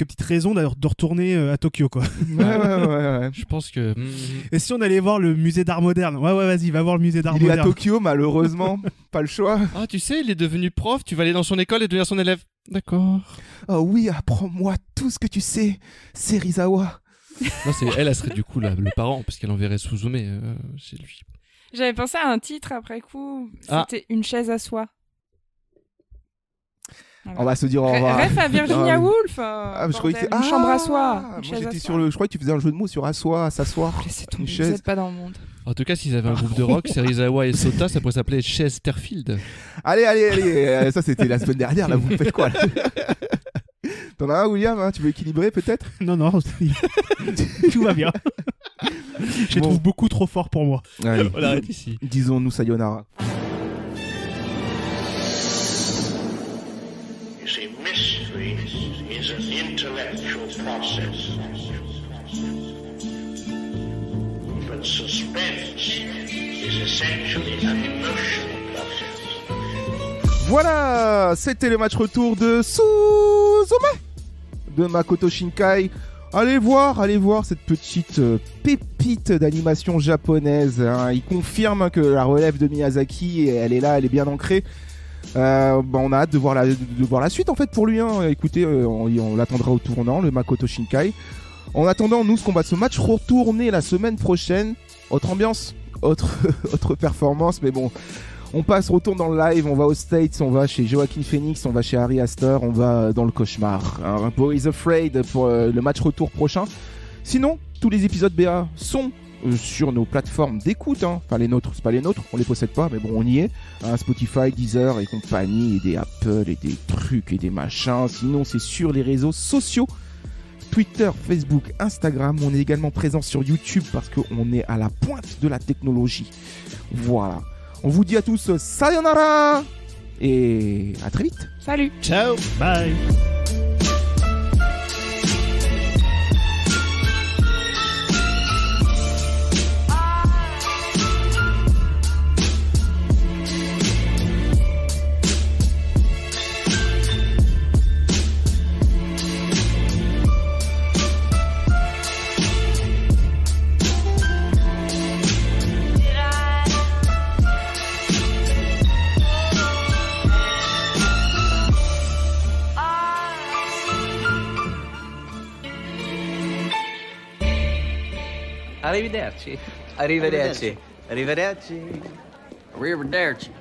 petites raisons d'ailleurs de retourner à Tokyo quoi. Ouais. Je pense que. Et si on allait voir le musée d'art moderne? Ouais, vas-y, va voir le musée d'art Il est moderne. à Tokyo, malheureusement. Pas le choix. Ah, tu sais, il est devenu prof, tu vas aller dans son école et devenir son élève. D'accord. Oh oui, apprends-moi tout ce que tu sais, Serizawa. Non, elle serait du coup le parent, parce qu'elle enverrait Suzume chez lui. J'avais pensé à un titre après coup. Ah. C'était Une chaise à soi. Voilà. On va se dire au revoir. Ref à Virginia Ah, Woolf. je croyais que Une chambre à soi. Moi, Une chaise à j'étais soi. sur le. Je croyais que tu faisais un jeu de mots sur asseoir, s'asseoir. Laissez Une tomber, vous chaise. êtes pas dans le monde. En tout cas, s'ils avaient un groupe de rock, Serizawa et Sota, ça pourrait s'appeler Chaise Terfield. Allez. Ça, c'était la semaine dernière. Là, vous faites quoi là? T'en as un, William, hein? Tu veux équilibrer peut-être? Non, tout va bien. Je les trouve beaucoup trop forts pour moi. Allez, On l'arrête ici. disons-nous sayonara. You see, mystery is an intellectual process. But suspense is essentially an emotional process. Voilà, c'était le match retour de Suzume de Makoto Shinkai. Allez voir cette petite pépite d'animation japonaise, hein. Il confirme que la relève de Miyazaki, elle est là, elle est bien ancrée. On a hâte de voir la suite en fait pour lui, hein. Écoutez, on l'attendra au tournant, le Makoto Shinkai. En attendant, nous, ce qu'on va se match retourner la semaine prochaine. Autre ambiance, autre performance, mais bon. On retourne dans le live, on va aux States, on va chez Joaquin Phoenix, on va chez Ari Aster, on va dans le cauchemar. Un Boys Afraid pour le match retour prochain. Sinon, tous les épisodes BA sont sur nos plateformes d'écoute. Enfin, les nôtres, c'est pas les nôtres, on les possède pas, mais bon, on y est. Spotify, Deezer et compagnie, et des Apple et des trucs et des machins. Sinon, c'est sur les réseaux sociaux. Twitter, Facebook, Instagram. On est également présent sur YouTube parce qu'on est à la pointe de la technologie. Voilà. On vous dit à tous sayonara et à très vite. Salut. Ciao. Bye. Arrivederci. Arrivederci. Arrivederci. Arrivederci.